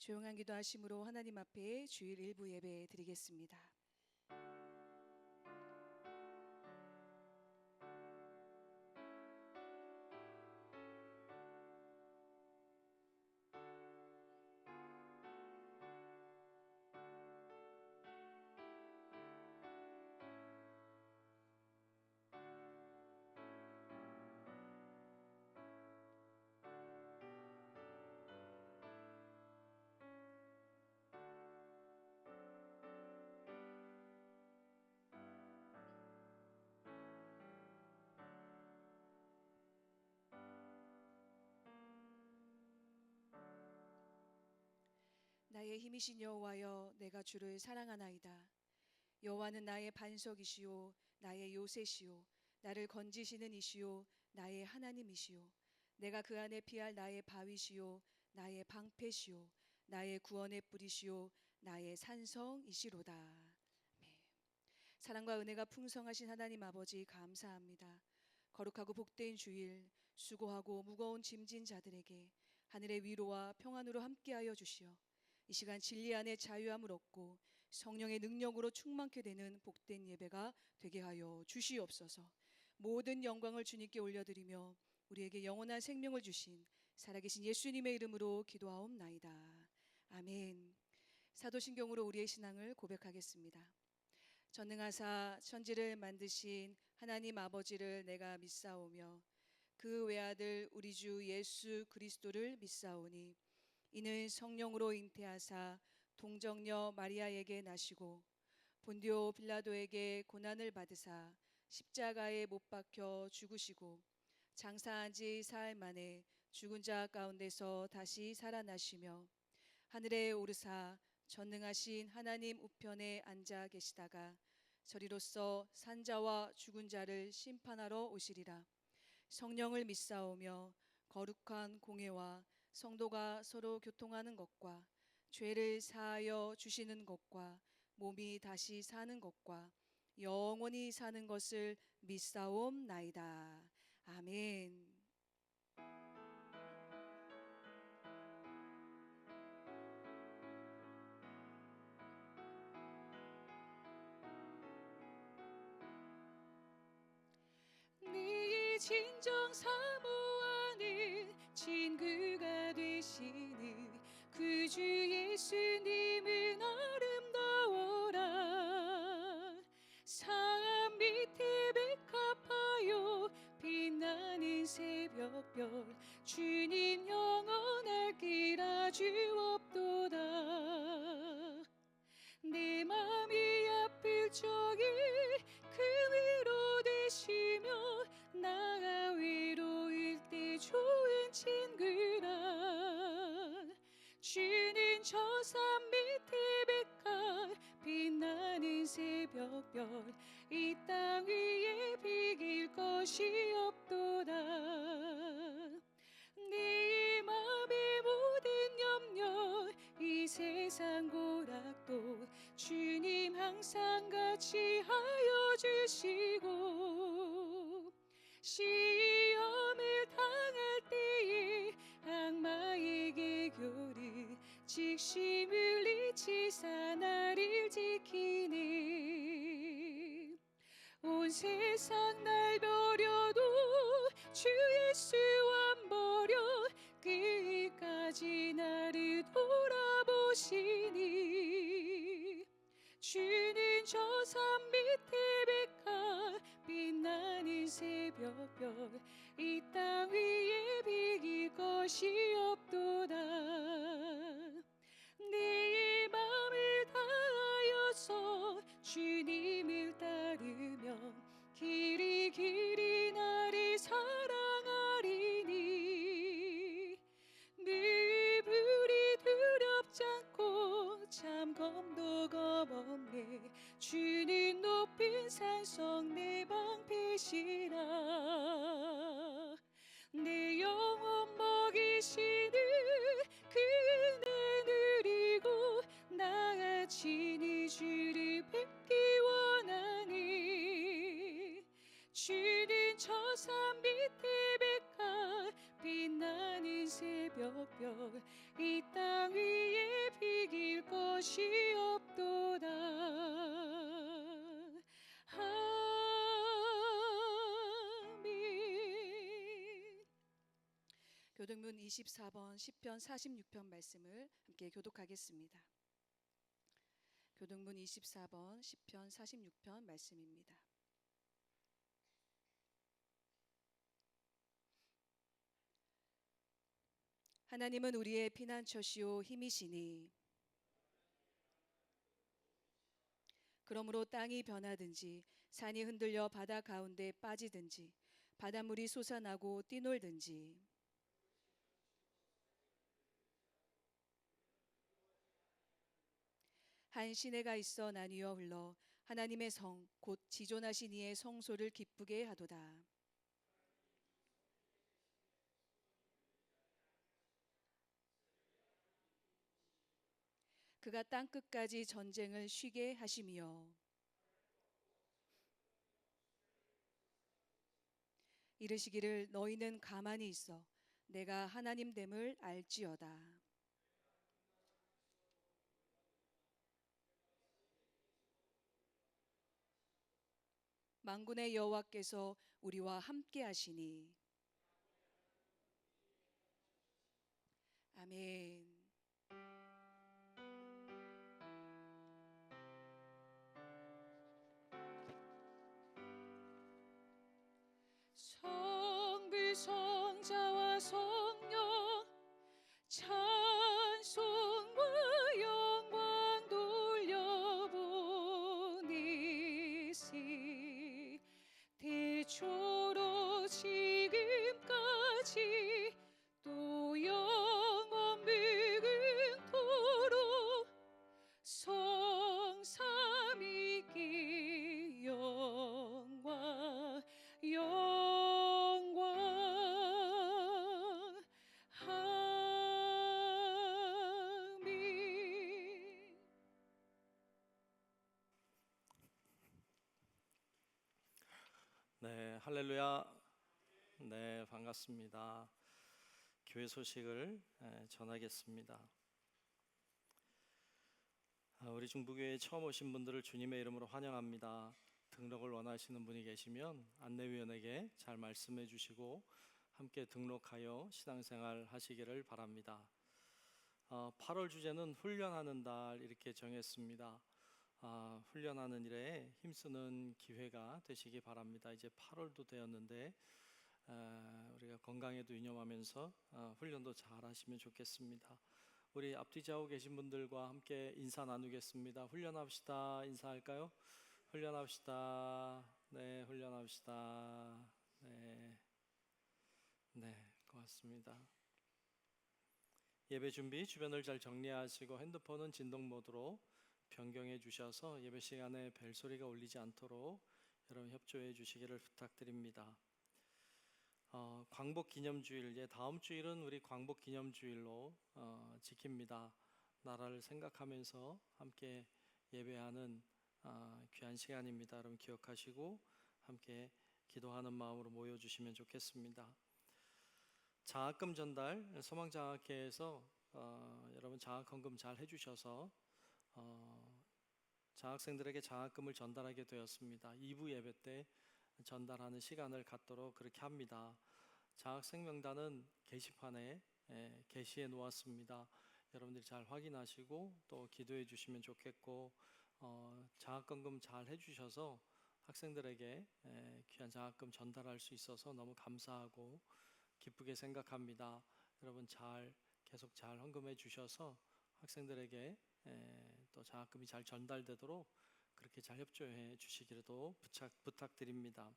조용한 기도하심으로 하나님 앞에 주일 일부 예배 드리겠습니다. 나의 힘이신 여호와여, 내가 주를 사랑하나이다. 여호와는 나의 반석이시요 나의 요새시요 나를 건지시는 이시요 나의 하나님이시요 내가 그 안에 피할 나의 바위시요 나의 방패시요 나의 구원의 뿌리시요 나의 산성이시로다. 아멘. 사랑과 은혜가 풍성하신 하나님 아버지, 감사합니다. 거룩하고 복된 주일, 수고하고 무거운 짐진 자들에게 하늘의 위로와 평안으로 함께하여 주시어 이 시간 진리 안에 자유함을 얻고 성령의 능력으로 충만케 되는 복된 예배가 되게 하여 주시옵소서. 모든 영광을 주님께 올려드리며 우리에게 영원한 생명을 주신 살아계신 예수님의 이름으로 기도하옵나이다. 아멘. 사도신경으로 우리의 신앙을 고백하겠습니다. 전능하사 천지를 만드신 하나님 아버지를 내가 믿사오며 그 외아들 우리 주 예수 그리스도를 믿사오니 이는 성령으로 잉태하사 동정녀 마리아에게 나시고 본디오 빌라도에게 고난을 받으사 십자가에 못 박혀 죽으시고 장사한 지 사흘 만에 죽은 자 가운데서 다시 살아나시며 하늘에 오르사 전능하신 하나님 우편에 앉아 계시다가 저리로서 산자와 죽은 자를 심판하러 오시리라. 성령을 믿사오며 거룩한 공회와 성도가 서로 교통하는 것과 죄를 사하여 주시는 것과 몸이 다시 사는 것과 영원히 사는 것을 믿사옵나이다. 아멘. 네 진정 사모하는 친구가 되시는 그 주 예수님은 아름다워라. 산 밑에 백합하여 빛나는 새벽별 주님 영원할 길 아주 없도다. 내 맘이 아플 적에 그 위로 되시며 나가 외로울 때 좋은 친구라. 주는 저 산 밑에 백합 빛나는 새벽별 이 땅 위에 비길 것이 없도다. 네 맘의 모든 염려 이 세상 고락도 주님 항상 같이 하여 주시고 시험을 당할 때에 악마에게 교르 직시 물리치사 나를 지키네. 온 세상 날 버려도 주 예수 안 버려 끝까지 나를 돌아보시니. 주는 저 산 밑에 백합 빛나는 새벽별 이 땅 위에 비길 것이 없도다. 내 맘을 다하여서 주님을 따르면 길이 길이 나를 사랑하리니. 늘 불이 두렵지 않고 참 검도 겁없네. 주는 높은 산성 내 방패시라. 내 영혼 먹이시는 그 은혜 누리고 나같이 네 주를 뵙기 원하니. 주는 저 산 밑에 백합 빛나는 새벽별 이 땅 위에 비길 것이 없도다. 아멘. 교독문 24번 시편 46편 말씀을 함께 교독하겠습니다. 교독문 24번 시편 46편 말씀입니다. 하나님은 우리의 피난처시오 힘이시니 그러므로 땅이 변하든지 산이 흔들려 바다 가운데 빠지든지 바닷물이 솟아나고 뛰놀든지 한 시내가 있어 나뉘어 흘러 하나님의 성 곧 지존하신 이의 성소를 기쁘게 하도다. 그가 땅 끝까지 전쟁을 쉬게 하심이요 이르시기를 너희는 가만히 있어 내가 하나님 됨을 알지어다. 만군의 여호와께서 우리와 함께 하시니 아멘. 성부 성자와 성령 찬송과 영광 돌려보내시 대초로 지금까지 또 영원 무궁토록 성삼위께 영광 영광 아멘. 네, 할렐루야. 네, 반갑습니다. 교회 소식을 전하겠습니다. 우리 중부교회에 처음 오신 분들을 주님의 이름으로 환영합니다. 등록을 원하시는 분이 계시면 안내위원에게 잘 말씀해 주시고 함께 등록하여 신앙생활 하시기를 바랍니다. 8월 주제는 훈련하는 달 이렇게 정했습니다. 훈련하는 일에 힘쓰는 기회가 되시기 바랍니다. 이제 8월도 되었는데 우리가 건강에도 유념하면서 훈련도 잘 하시면 좋겠습니다. 우리 앞뒤 좌우 계신 분들과 함께 인사 나누겠습니다. 훈련합시다. 인사할까요? 훈련합시다. 네, 훈련합시다. 네, 고맙습니다. 예배 준비 주변을 잘 정리하시고 핸드폰은 진동 모드로 변경해 주셔서 예배 시간에 벨소리가 울리지 않도록 여러분 협조해 주시기를 부탁드립니다. 광복 기념주일, 다음 주일은 우리 광복 기념주일로 지킵니다. 나라를 생각하면서 함께 예배하는 귀한 시간입니다. 여러분 기억하시고 함께 기도하는 마음으로 모여주시면 좋겠습니다. 장학금 전달, 소망장학회에서 여러분 장학헌금 잘 해주셔서 장학생들에게 장학금을 전달하게 되었습니다. 2부 예배 때 전달하는 시간을 갖도록 그렇게 합니다. 장학생 명단은 게시판에 게시해 놓았습니다. 여러분들이 잘 확인하시고 또 기도해 주시면 좋겠고 장학헌금 잘 해주셔서 학생들에게 귀한 장학금 전달할 수 있어서 너무 감사하고 기쁘게 생각합니다. 여러분 계속 잘 헌금해 주셔서 학생들에게 또 장학금이 잘 전달되도록 그렇게 잘 협조해 주시기를도 부탁드립니다.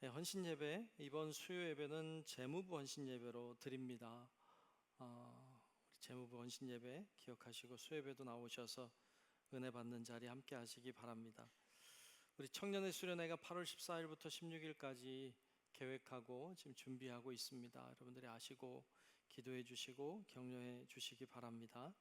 헌신 예배, 이번 수요 예배는 재무부 헌신 예배로 드립니다. 우리 재무부 헌신 예배 기억하시고 수요 예배도 나오셔서 은혜 받는 자리 함께 하시기 바랍니다. 우리 청년의 수련회가 8월 14일부터 16일까지 계획하고 지금 준비하고 있습니다. 여러분들이 아시고 기도해 주시고 격려해 주시기 바랍니다.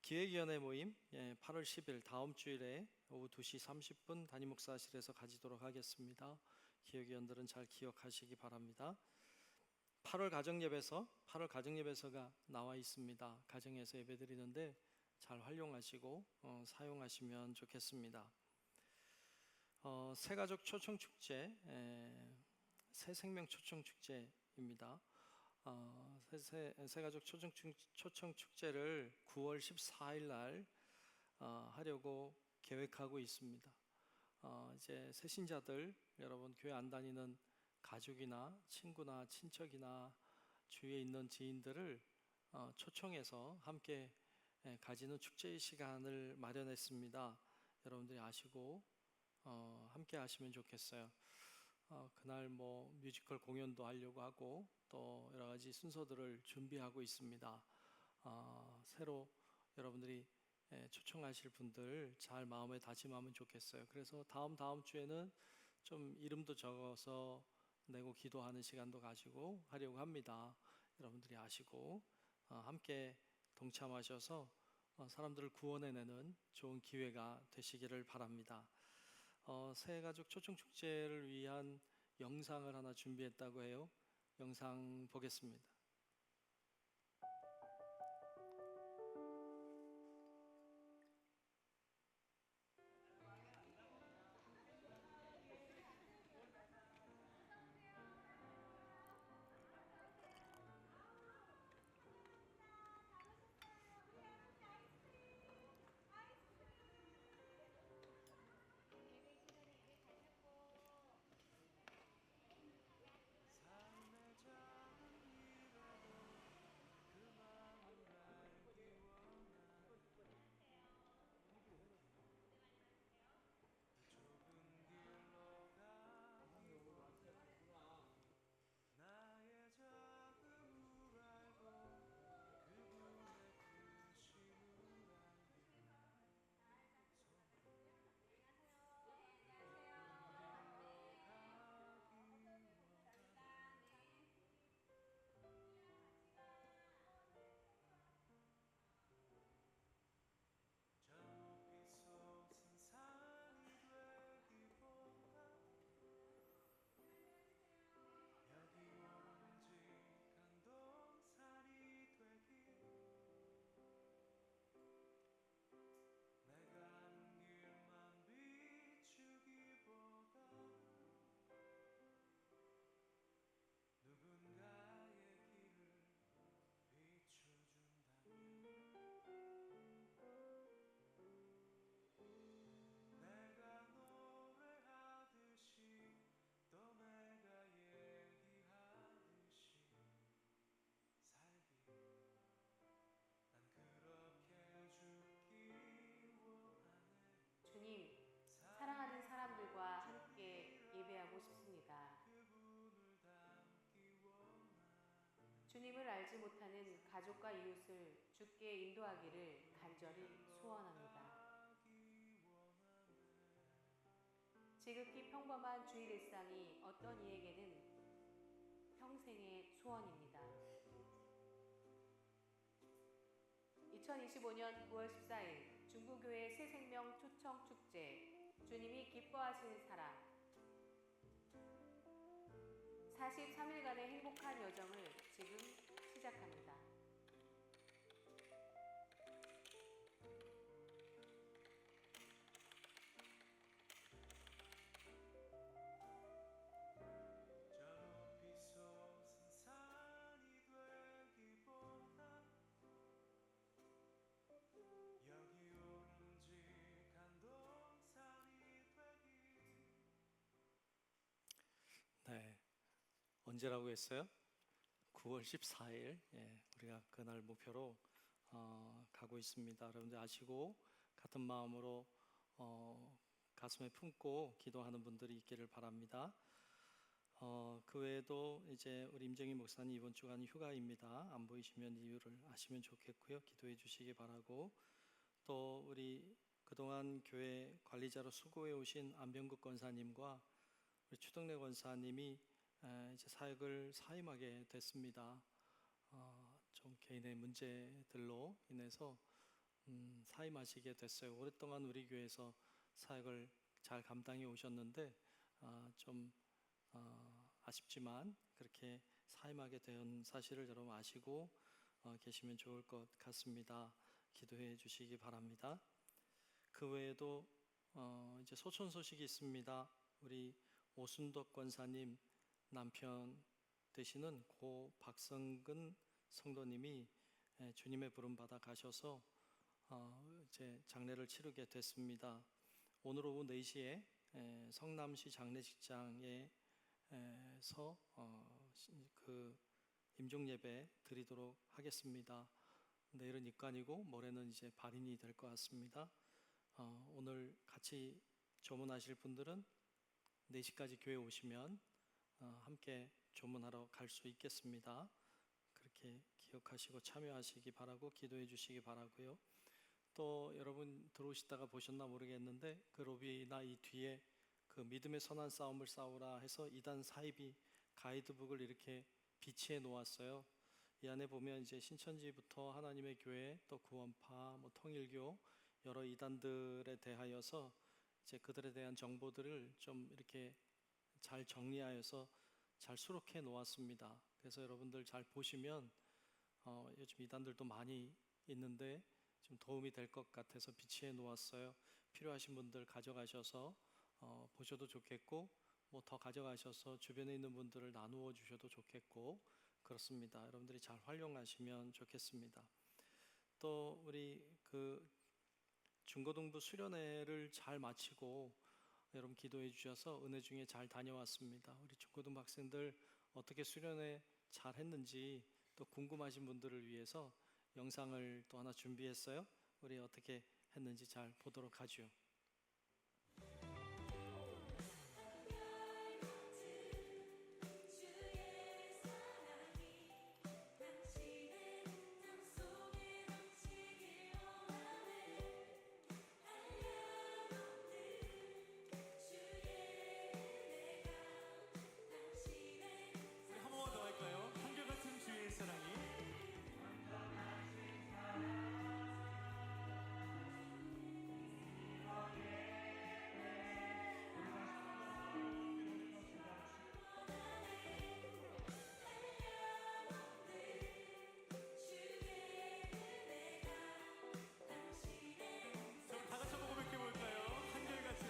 기획위원회 모임 8월 10일 다음 주일에 오후 2시 30분 담임목사실에서 가지도록 하겠습니다. 기획위원들은 잘 기억하시기 바랍니다. 8월 가정예배서가 나와 있습니다. 가정에서 예배드리는데 잘 활용하시고 사용하시면 좋겠습니다. 새가족 초청축제, 새생명 초청축제입니다. 새가족 초청축제를 9월 14일 날 하려고 계획하고 있습니다. 이제 새신자들 여러분 교회 안 다니는 가족이나 친구나 친척이나 주위에 있는 지인들을 초청해서 함께 가지는 축제의 시간을 마련했습니다. 여러분들이 아시고 함께 하시면 좋겠어요. 그날 뭐 뮤지컬 공연도 하려고 하고 또 여러 가지 순서들을 준비하고 있습니다. 새로 여러분들이 초청하실 분들 잘 마음에 다짐하면 좋겠어요. 그래서 다음 주에는 좀 이름도 적어서 내고 기도하는 시간도 가지고 하려고 합니다. 여러분들이 아시고 함께 동참하셔서 사람들을 구원해내는 좋은 기회가 되시기를 바랍니다. 새가족 초청축제를 위한 영상을 하나 준비했다고 해요. 영상 보겠습니다. 주님, 사랑하는 사람들과 함께 예배하고 싶습니다. 주님을 알지 못하는 가족과 이웃을 주께 인도하기를 간절히 소원합니다. 지극히 평범한 주일 일상이 어떤 이에게는 평생의 소원입니다. 2025년 9월 14일 중부교회 새생명 초청축제 주님이 기뻐하시는 사랑 43일간의 행복한 여정을 지금 시작합니다. 네, 언제라고 했어요? 9월 14일. 우리가 그날 목표로 가고 있습니다. 여러분들 아시고 같은 마음으로 가슴에 품고 기도하는 분들이 있기를 바랍니다. 그 외에도 이제 우리 임정희 목사님 이번 주간 휴가입니다. 안 보이시면 이유를 아시면 좋겠고요. 기도해 주시기 바라고, 또 우리 그동안 교회 관리자로 수고해 오신 안병국 권사님과 우리 추덕래 권사님이 이제 사역을 사임하게 됐습니다. 좀 개인의 문제들로 인해서 사임하시게 됐어요. 오랫동안 우리 교회에서 사역을 잘 감당해 오셨는데 좀 아쉽지만 그렇게 사임하게 된 사실을 여러분 아시고 계시면 좋을 것 같습니다. 기도해 주시기 바랍니다. 그 외에도 이제 소천 소식이 있습니다. 우리 오순덕 권사님 남편 되시는 고 박성근 성도님이 주님의 부름 받아 가셔서 이제 장례를 치르게 됐습니다. 오늘 오후 4시에 성남시 장례식장에서 그 임종 예배 드리도록 하겠습니다. 내일은 입관이고 모레는 이제 발인이 될 것 같습니다. 오늘 같이 조문하실 분들은 4시까지 교회 오시면 함께 조문하러 갈 수 있겠습니다. 그렇게 기억하시고 참여하시기 바라고 기도해 주시기 바라고요. 또 여러분 들어오시다가 보셨나 모르겠는데 그 로비나 이 뒤에 그 믿음의 선한 싸움을 싸우라 해서 이단 사이비 가이드북을 이렇게 비치해 놓았어요. 이 안에 보면 이제 신천지부터 하나님의 교회 또 구원파 뭐 통일교 여러 이단들에 대하여서 이제 그들에 대한 정보들을 좀 이렇게 잘 정리하여서 잘 수록해 놓았습니다. 그래서 여러분들 잘 보시면 요즘 이단들도 많이 있는데 좀 도움이 될 것 같아서 비치해 놓았어요. 필요하신 분들 가져가셔서 보셔도 좋겠고 뭐 더 가져가셔서 주변에 있는 분들을 나누어 주셔도 좋겠고 그렇습니다. 여러분들이 잘 활용하시면 좋겠습니다. 또 우리 그 중고등부 수련회를 잘 마치고 여러분 기도해 주셔서 은혜 중에 잘 다녀왔습니다. 우리 중고등부 학생들 어떻게 수련회 잘 했는지 또 궁금하신 분들을 위해서 영상을 또 하나 준비했어요. 우리 어떻게 했는지 잘 보도록 하죠. 한 번만 더 할까요? 한결같은 주의 사랑이. 자, 우리 다 같이 한번 고백해 볼까요? 한결같은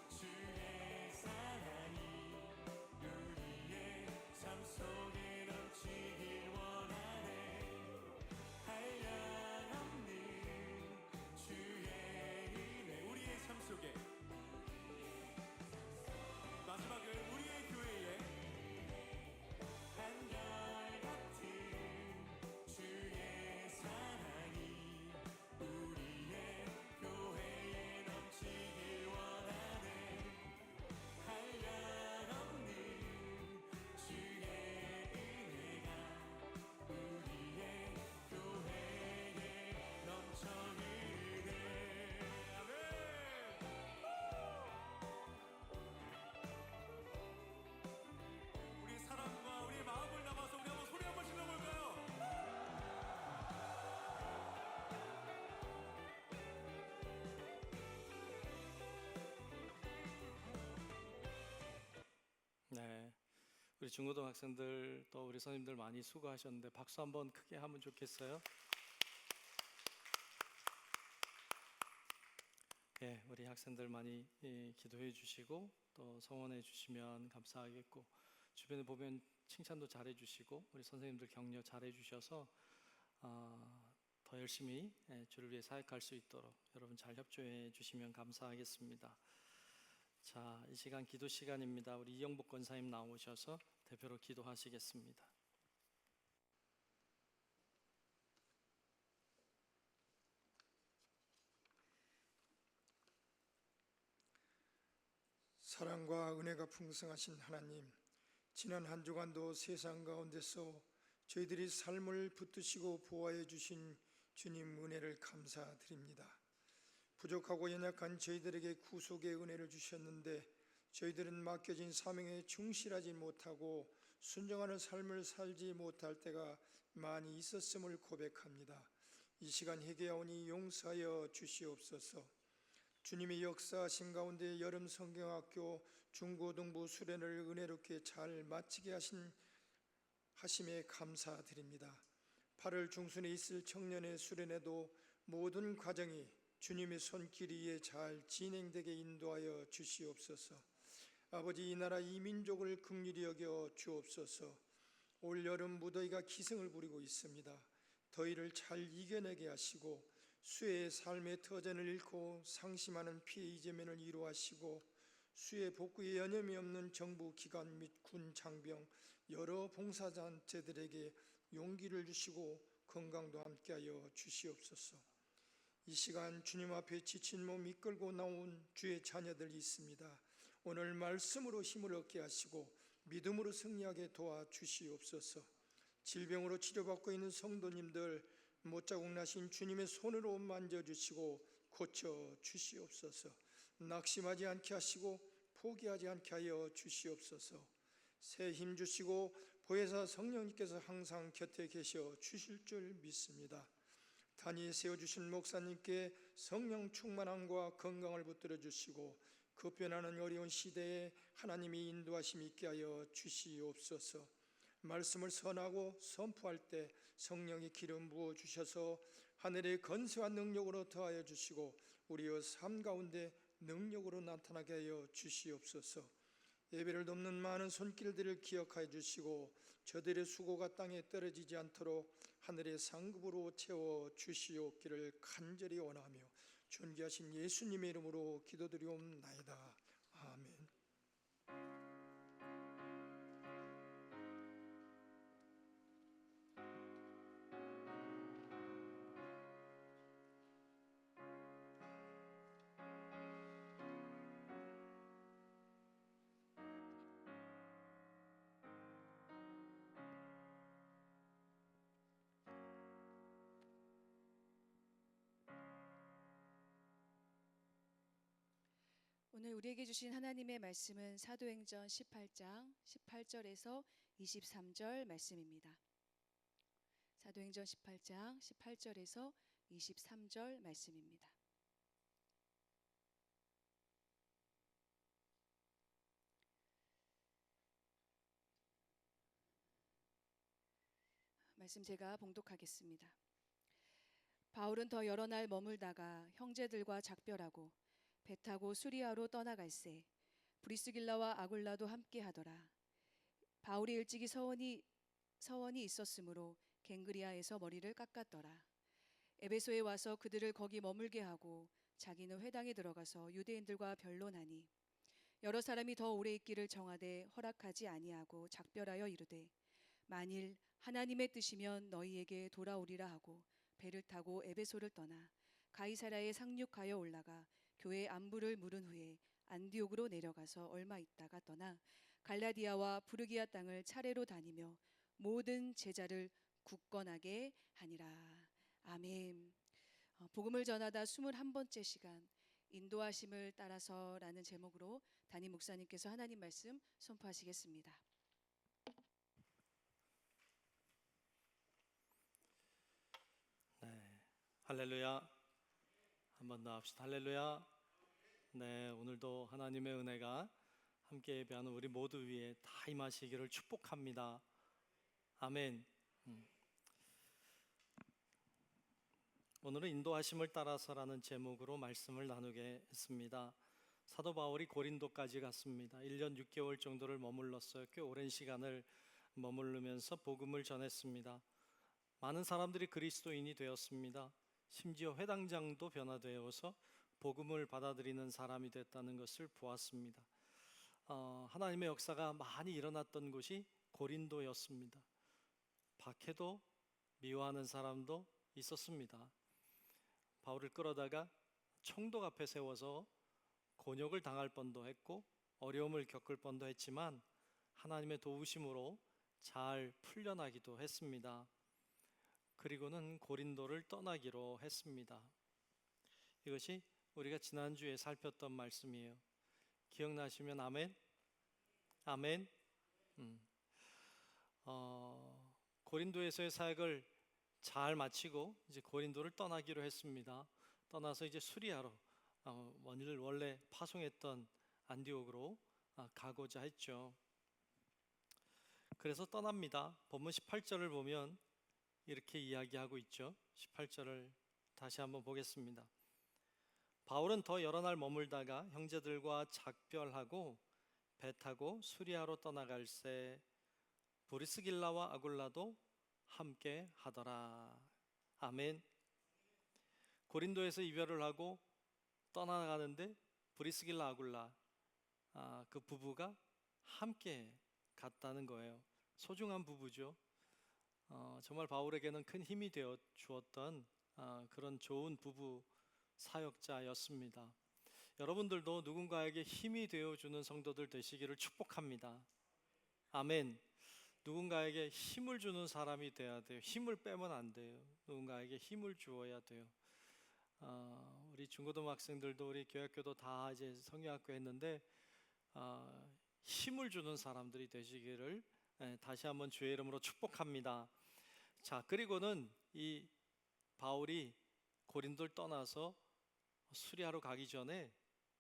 주의 사랑이 우리의 삶 속에 넘치길 원하네. 한량없는 주의 은혜 우리의 삶 속에 마지막은 우리의 교회에 한결같은 주의 사랑이 우리의 교회에 넘치길 원하네. 한량없는 주의 은혜가 우리의 교회에 넘쳐 흐르네. 아멘. 우리 사랑과 우리 마음을 담아서 우리 한번 소리 한번 질러볼까요? 네, 우리 중고등 학생들 또 우리 선생님들 많이 수고하셨는데 박수 한번 크게 하면 좋겠어요. 예, 우리 학생들 많이 기도해 주시고 또 성원해 주시면 감사하겠고 주변에 보면 칭찬도 잘해 주시고 우리 선생님들 격려 잘해 주셔서 더 열심히 주를 위해 사역할 수 있도록 여러분 잘 협조해 주시면 감사하겠습니다. 자, 이 시간 기도 시간입니다. 우리 이영복 권사님 나오셔서 대표로 기도하시겠습니다. 사랑과 은혜가 풍성하신 하나님, 지난 한 주간도 세상 가운데서 저희들이 삶을 붙드시고 보호해 주신 주님 은혜를 감사드립니다. 부족하고 연약한 저희들에게 구속의 은혜를 주셨는데 저희들은 맡겨진 사명에 충실하지 못하고 순종하는 삶을 살지 못할 때가 많이 있었음을 고백합니다. 이 시간 회개하오니 용서하여 주시옵소서. 주님의 역사하신 가운데 여름 성경학교 중고등부 수련을 은혜롭게 잘 마치게 하심에 감사드립니다. 8월 중순에 있을 청년의 수련에도 모든 과정이 주님의 손길 위에 잘 진행되게 인도하여 주시옵소서. 아버지, 이 나라 이 민족을 긍휼히 여겨 주옵소서. 올 여름 무더위가 기승을 부리고 있습니다. 더위를 잘 이겨내게 하시고 수혜의 삶의 터전을 잃고 상심하는 피해 이재면을 이루하시고 수혜 복구에 여념이 없는 정부 기관 및 군 장병 여러 봉사단체들에게 용기를 주시고 건강도 함께하여 주시옵소서. 이 시간 주님 앞에 지친 몸 이끌고 나온 주의 자녀들이 있습니다. 오늘 말씀으로 힘을 얻게 하시고 믿음으로 승리하게 도와주시옵소서. 질병으로 치료받고 있는 성도님들 못자국 나신 주님의 손으로 만져주시고 고쳐주시옵소서. 낙심하지 않게 하시고 포기하지 않게 하여 주시옵소서. 새 힘 주시고 보혜사 성령님께서 항상 곁에 계셔 주실 줄 믿습니다. 단위 세워주신 목사님께 성령 충만함과 건강을 붙들어 주시고 급변하는 어려운 시대에 하나님이 인도하심 있게 하여 주시옵소서. 말씀을 선하고 선포할 때 성령의 기름 부어 주셔서 하늘의 건세와 능력으로 더하여 주시고 우리의 삶 가운데 능력으로 나타나게 하여 주시옵소서. 예배를 돕는 많은 손길들을 기억하여 주시고 저들의 수고가 땅에 떨어지지 않도록 하늘의 상급으로 채워 주시옵기를 간절히 원하며 존귀하신 예수님의 이름으로 기도드리옵나이다. 아멘. 오늘 우리에게 주신 하나님의 말씀은 사도행전 18장 18절에서 23절 말씀입니다. 사도행전 18장 18절에서 23절 말씀입니다. 말씀 제가 봉독하겠습니다. 바울은 더 여러 날 머물다가 형제들과 작별하고 배 타고 수리아로 떠나갈새 브리스길라와 아굴라도 함께 하더라. 바울이 일찍이 서원이 있었으므로 갱그리아에서 머리를 깎았더라. 에베소에 와서 그들을 거기 머물게 하고 자기는 회당에 들어가서 유대인들과 변론하니 여러 사람이 더 오래 있기를 정하되 허락하지 아니하고 작별하여 이르되 만일 하나님의 뜻이면 너희에게 돌아오리라 하고 배를 타고 에베소를 떠나 가이사랴에 상륙하여 올라가 교회 안부를 물은 후에 안디옥으로 내려가서 얼마 있다가 떠나 갈라디아와 부르기아 땅을 차례로 다니며 모든 제자를 굳건하게 하니라. 아멘. 복음을 전하다 21번째 시간 인도하심을 따라서라는 제목으로 담임 목사님께서 하나님 말씀 선포하시겠습니다. 네, 할렐루야. 한 번 더 합시다. 할렐루야. 네, 오늘도 하나님의 은혜가 함께 예배하는 우리 모두 위에 다 임하시기를 축복합니다. 아멘. 오늘은 인도하심을 따라서라는 제목으로 말씀을 나누게 했습니다. 사도 바울이 고린도까지 갔습니다. 1년 6개월 정도를 머물렀어요. 꽤 오랜 시간을 머무르면서 복음을 전했습니다. 많은 사람들이 그리스도인이 되었습니다. 심지어 회당장도 변화되어서 복음을 받아들이는 사람이 됐다는 것을 보았습니다. 하나님의 역사가 많이 일어났던 곳이 고린도였습니다. 박해도 미워하는 사람도 있었습니다. 바울을 끌어다가 총독 앞에 세워서 곤욕을 당할 뻔도 했고 어려움을 겪을 뻔도 했지만 하나님의 도우심으로 잘 풀려나기도 했습니다. 그리고는 고린도를 떠나기로 했습니다. 이것이 우리가 지난주에 살폈던 말씀이에요. 기억나시면 아멘? 아멘? 고린도에서의 사역을 잘 마치고 이제 고린도를 떠나기로 했습니다. 떠나서 이제 수리아로 원래 파송했던 안디옥으로 가고자 했죠. 그래서 떠납니다. 본문 18절을 보면 이렇게 이야기하고 있죠. 18절을 다시 한번 보겠습니다. 바울은 더 여러 날 머물다가 형제들과 작별하고 배 타고 수리아로 떠나갈새 브리스길라와 아굴라도 함께 하더라. 아멘. 고린도에서 이별을 하고 떠나가는데 브리스길라 아굴라 그 부부가 함께 갔다는 거예요. 소중한 부부죠. 정말 바울에게는 큰 힘이 되어 주었던 그런 좋은 부부 사역자였습니다. 여러분들도 누군가에게 힘이 되어주는 성도들 되시기를 축복합니다. 아멘. 누군가에게 힘을 주는 사람이 돼야 돼요. 힘을 빼면 안 돼요. 누군가에게 힘을 주어야 돼요. 우리 중고등학생들도 우리 교학교도 다 이제 성경학교 했는데 힘을 주는 사람들이 되시기를 다시 한번 주의 이름으로 축복합니다. 자, 그리고는 이 바울이 고린도를 떠나서 수리하러 가기 전에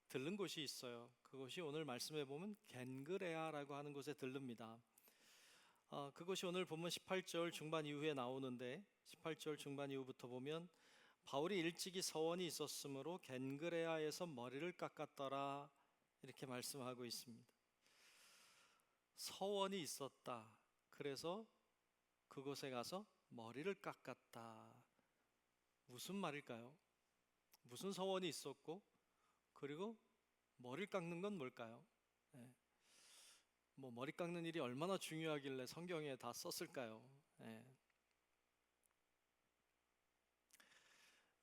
들른 곳이 있어요. 그곳이 오늘 말씀해 보면 겐그레아라고 하는 곳에 들릅니다. 그것이 오늘 본문 18절 중반 이후에 나오는데 18절 중반 이후부터 보면 바울이 일찍이 서원이 있었으므로 겐그레아에서 머리를 깎았더라 이렇게 말씀하고 있습니다. 서원이 있었다. 그래서 그곳에 가서 머리를 깎았다. 무슨 말일까요? 무슨 서원이 있었고 그리고 머리를 깎는 건 뭘까요? 뭐 머리 깎는 일이 얼마나 중요하길래 성경에 다 썼을까요?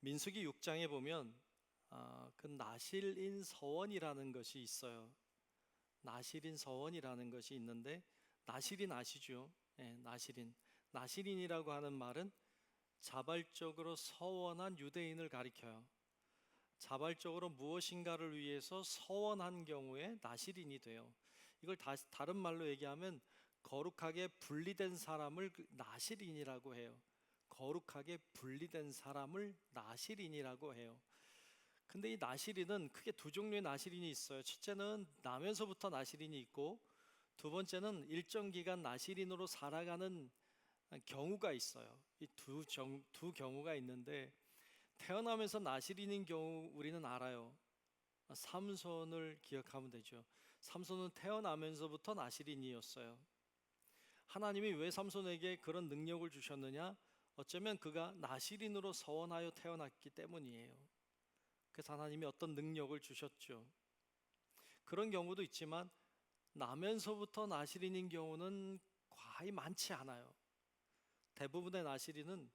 민수기 6장에 보면 그 나실인 서원이라는 것이 있어요. 나실인 서원이라는 것이 있는데 나실인 아시죠? 나실인이라고 하는 말은 자발적으로 서원한 유대인을 가리켜요. 자발적으로 무엇인가를 위해서 서원한 경우에 나실인이 돼요. 이걸 다른 말로 얘기하면 거룩하게 분리된 사람을 나실인이라고 해요. 거룩하게 분리된 사람을 나실인이라고 해요. 근데 이 나실인은 크게 두 종류의 나실인이 있어요. 첫째는 나면서부터 나실인이 있고 두 번째는 일정 기간 나실인으로 살아가는 경우가 있어요. 이 두 경우가 있는데 태어나면서 나실인인 경우 우리는 알아요. 삼손을 기억하면 되죠. 삼손은 태어나면서부터 나실인이었어요. 하나님이 왜 삼손에게 그런 능력을 주셨느냐? 어쩌면 그가 나실인으로 서원하여 태어났기 때문이에요. 그래서 하나님이 어떤 능력을 주셨죠. 그런 경우도 있지만 나면서부터 나실인인 경우는 거의 많지 않아요. 대부분의 나실인은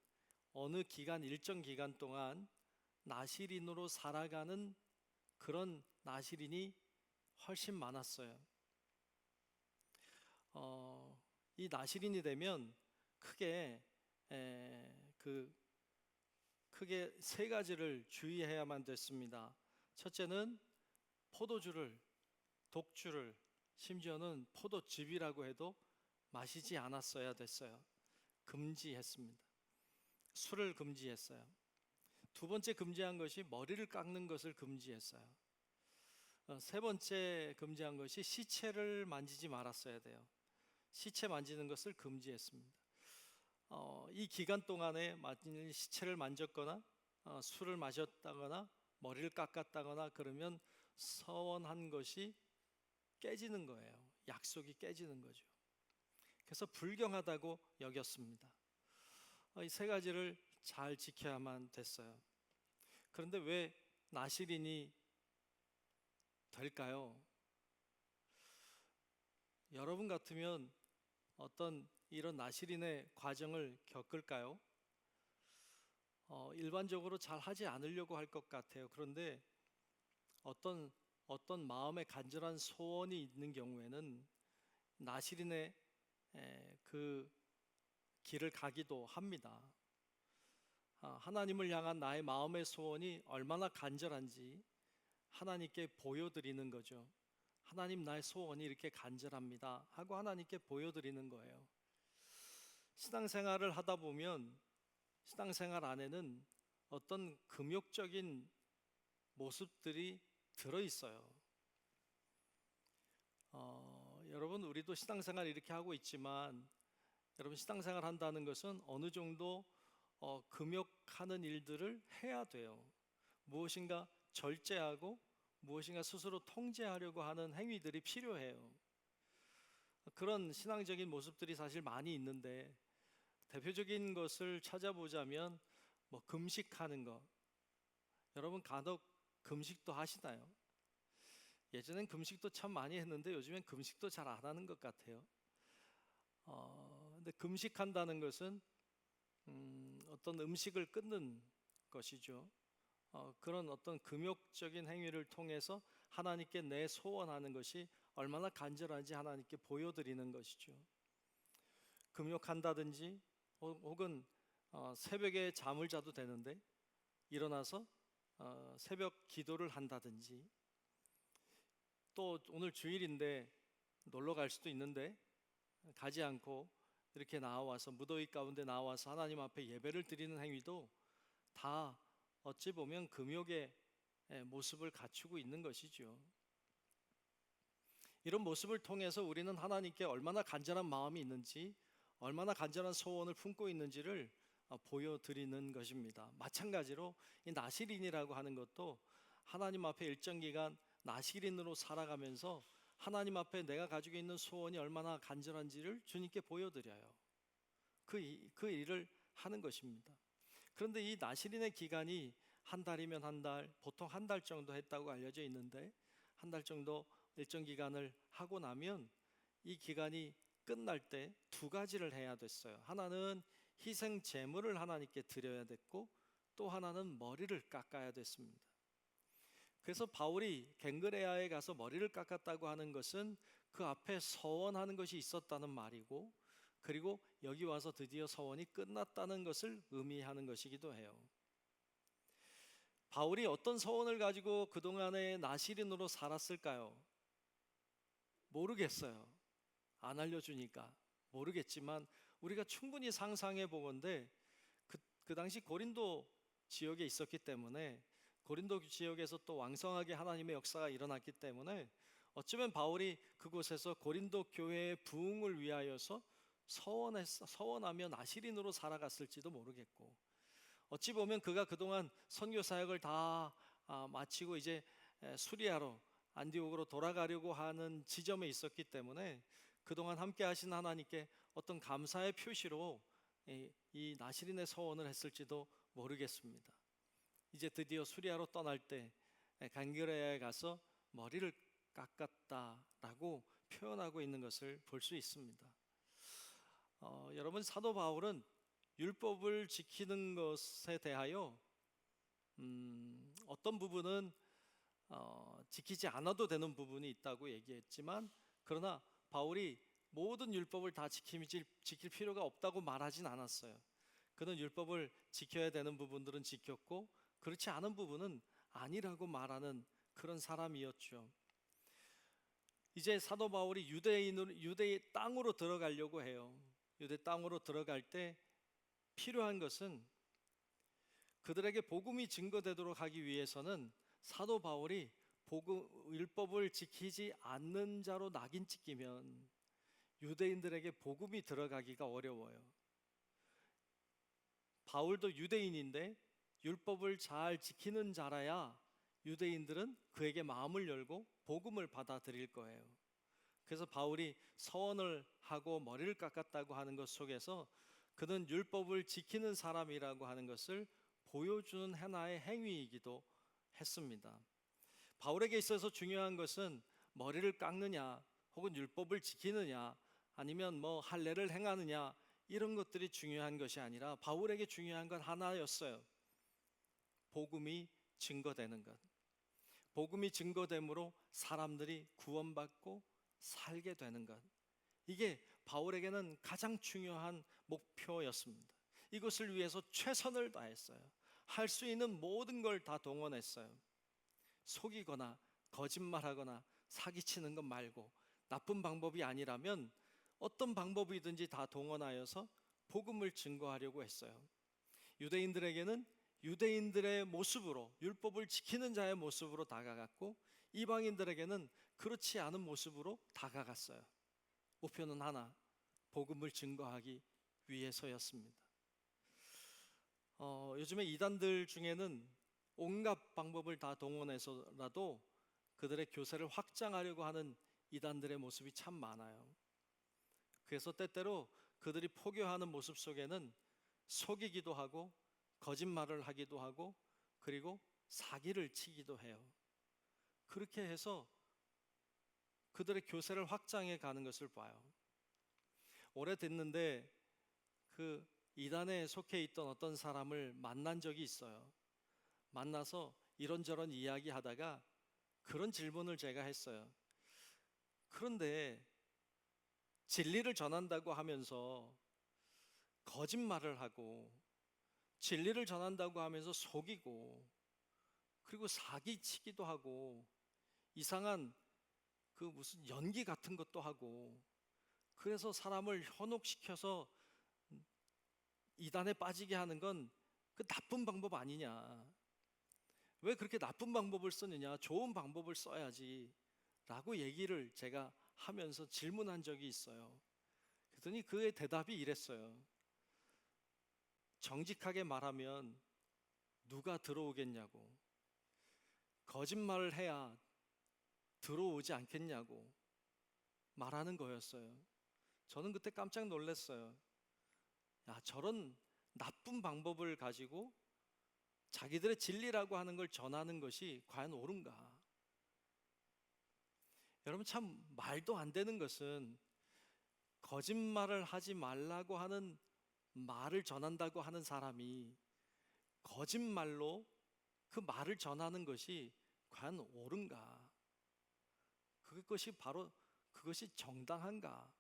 어느 기간, 일정 기간 동안 나실인으로 살아가는 그런 나실인이 훨씬 많았어요. 이 나실인이 되면 크게 세 가지를 주의해야만 됐습니다. 첫째는 포도주를, 독주를, 심지어는 포도즙이라고 해도 마시지 않았어야 됐어요. 금지했습니다. 술을 금지했어요. 두 번째 금지한 것이 머리를 깎는 것을 금지했어요. 세 번째 금지한 것이 시체를 만지지 말았어야 돼요. 시체 만지는 것을 금지했습니다. 이 기간 동안에 시체를 만졌거나 술을 마셨다거나 머리를 깎았다거나 그러면 서원한 것이 깨지는 거예요. 약속이 깨지는 거죠. 그래서 불경하다고 여겼습니다. 이 세 가지를 잘 지켜야만 됐어요. 그런데 왜 나실인이 될까요? 여러분 같으면 어떤 이런 나실인의 과정을 겪을까요? 일반적으로 잘 하지 않으려고 할 것 같아요. 그런데 어떤 마음에 간절한 소원이 있는 경우에는 나실인의 그 길을 가기도 합니다. 하나님을 향한 나의 마음의 소원이 얼마나 간절한지 하나님께 보여드리는 거죠. 하나님, 나의 소원이 이렇게 간절합니다 하고 하나님께 보여드리는 거예요. 신앙생활을 하다 보면 신앙생활 안에는 어떤 금욕적인 모습들이 들어있어요. 여러분, 우리도 신앙생활 이렇게 하고 있지만, 여러분, 신앙생활 한다는 것은 어느 정도 금욕하는 일들을 해야 돼요. 무엇인가 절제하고 무엇인가 스스로 통제하려고 하는 행위들이 필요해요. 그런 신앙적인 모습들이 사실 많이 있는데, 대표적인 것을 찾아보자면 뭐 금식하는 것. 여러분, 간혹 금식도 하시나요? 예전엔 금식도 참 많이 했는데 요즘엔 금식도 잘 안 하는 것 같아요. 근데 금식한다는 것은 어떤 음식을 끊는 것이죠. 그런 어떤 금욕적인 행위를 통해서 하나님께 내 소원하는 것이 얼마나 간절한지 하나님께 보여드리는 것이죠. 금욕한다든지 혹은 새벽에 잠을 자도 되는데 일어나서 새벽 기도를 한다든지, 또 오늘 주일인데 놀러 갈 수도 있는데 가지 않고 이렇게 나와서 무더위 가운데 나와서 하나님 앞에 예배를 드리는 행위도 다 어찌 보면 금욕의 모습을 갖추고 있는 것이죠. 이런 모습을 통해서 우리는 하나님께 얼마나 간절한 마음이 있는지, 얼마나 간절한 소원을 품고 있는지를 보여드리는 것입니다. 마찬가지로 이 나실인이라고 하는 것도 하나님 앞에 일정 기간 나실인으로 살아가면서 하나님 앞에 내가 가지고 있는 소원이 얼마나 간절한지를 주님께 보여드려요. 그 일을 하는 것입니다. 그런데 이 나실인의 기간이 한 달이면 한 달, 보통 한 달 정도 했다고 알려져 있는데, 한 달 정도 일정 기간을 하고 나면 이 기간이 끝날 때 두 가지를 해야 됐어요. 하나는 희생 제물을 하나님께 드려야 됐고, 또 하나는 머리를 깎아야 됐습니다. 그래서 바울이 갱그레아에 가서 머리를 깎았다고 하는 것은 그 앞에 서원하는 것이 있었다는 말이고, 그리고 여기 와서 드디어 서원이 끝났다는 것을 의미하는 것이기도 해요. 바울이 어떤 서원을 가지고 그동안에 나실인으로 살았을까요? 모르겠어요. 안 알려주니까 모르겠지만 우리가 충분히 상상해 보건대 그 당시 고린도 지역에 있었기 때문에, 고린도 지역에서 또 왕성하게 하나님의 역사가 일어났기 때문에 어쩌면 바울이 그곳에서 고린도 교회의 부흥을 위하여서 서원하며 나실인으로 살아갔을지도 모르겠고, 어찌 보면 그가 그동안 선교 사역을 다 마치고 이제 수리아로, 안디옥으로 돌아가려고 하는 지점에 있었기 때문에 그동안 함께 하신 하나님께 어떤 감사의 표시로 이 나실인의 서원을 했을지도 모르겠습니다. 이제 드디어 수리아로 떠날 때 갱그레아에 가서 머리를 깎았다라고 표현하고 있는 것을 볼 수 있습니다. 여러분, 사도 바울은 율법을 지키는 것에 대하여 어떤 부분은 지키지 않아도 되는 부분이 있다고 얘기했지만, 그러나 바울이 모든 율법을 다 지킬 필요가 없다고 말하진 않았어요. 그는 율법을 지켜야 되는 부분들은 지켰고, 그렇지 않은 부분은 아니라고 말하는 그런 사람이었죠. 이제 사도 바울이 유대의 땅으로 들어가려고 해요. 유대 땅으로 들어갈 때 필요한 것은, 그들에게 복음이 증거되도록 하기 위해서는 사도 바울이 율법을 지키지 않는 자로 낙인 찍히면 유대인들에게 복음이 들어가기가 어려워요. 바울도 유대인인데 율법을 잘 지키는 자라야 유대인들은 그에게 마음을 열고 복음을 받아들일 거예요. 그래서 바울이 서원을 하고 머리를 깎았다고 하는 것 속에서 그는 율법을 지키는 사람이라고 하는 것을 보여주는 하나의 행위이기도 했습니다. 바울에게 있어서 중요한 것은 머리를 깎느냐, 혹은 율법을 지키느냐, 아니면 뭐 할례를 행하느냐, 이런 것들이 중요한 것이 아니라 바울에게 중요한 건 하나였어요. 복음이 증거되는 것. 복음이 증거됨으로 사람들이 구원받고 살게 되는 것. 이게 바울에게는 가장 중요한 목표였습니다. 이것을 위해서 최선을 다했어요. 할 수 있는 모든 걸 다 동원했어요. 속이거나 거짓말하거나 사기치는 것 말고 나쁜 방법이 아니라면 어떤 방법이든지 다 동원하여서 복음을 증거하려고 했어요. 유대인들에게는 유대인들의 모습으로, 율법을 지키는 자의 모습으로 다가갔고, 이방인들에게는 그렇지 않은 모습으로 다가갔어요. 목표는 하나, 복음을 증거하기 위해서였습니다. 요즘에 이단들 중에는 온갖 방법을 다 동원해서라도 그들의 교세를 확장하려고 하는 이단들의 모습이 참 많아요. 그래서 때때로 그들이 포교하는 모습 속에는 속이기도 하고 거짓말을 하기도 하고 그리고 사기를 치기도 해요. 그렇게 해서 그들의 교세를 확장해 가는 것을 봐요. 오래됐는데 그 이단에 속해 있던 어떤 사람을 만난 적이 있어요. 만나서 이런저런 이야기하다가 그런 질문을 제가 했어요. 그런데 진리를 전한다고 하면서 거짓말을 하고 진리를 전한다고 하면서 속이고 그리고 사기치기도 하고 이상한 그 무슨 연기 같은 것도 하고 그래서 사람을 현혹시켜서 이단에 빠지게 하는 건 그 나쁜 방법 아니냐. 왜 그렇게 나쁜 방법을 쓰느냐. 좋은 방법을 써야지 라고 얘기를 제가 하면서 질문한 적이 있어요. 그랬더니 그의 대답이 이랬어요. 정직하게 말하면 누가 들어오겠냐고. 거짓말을 해야 들어오지 않겠냐고 말하는 거였어요. 저는 그때 깜짝 놀랐어요. 야, 저런 나쁜 방법을 가지고 자기들의 진리라고 하는 걸 전하는 것이 과연 옳은가? 여러분, 참 말도 안 되는 것은 거짓말을 하지 말라고 하는 말을 전한다고 하는 사람이 거짓말로 그 말을 전하는 것이 과연 옳은가? 그것이 바로 그것이 정당한가?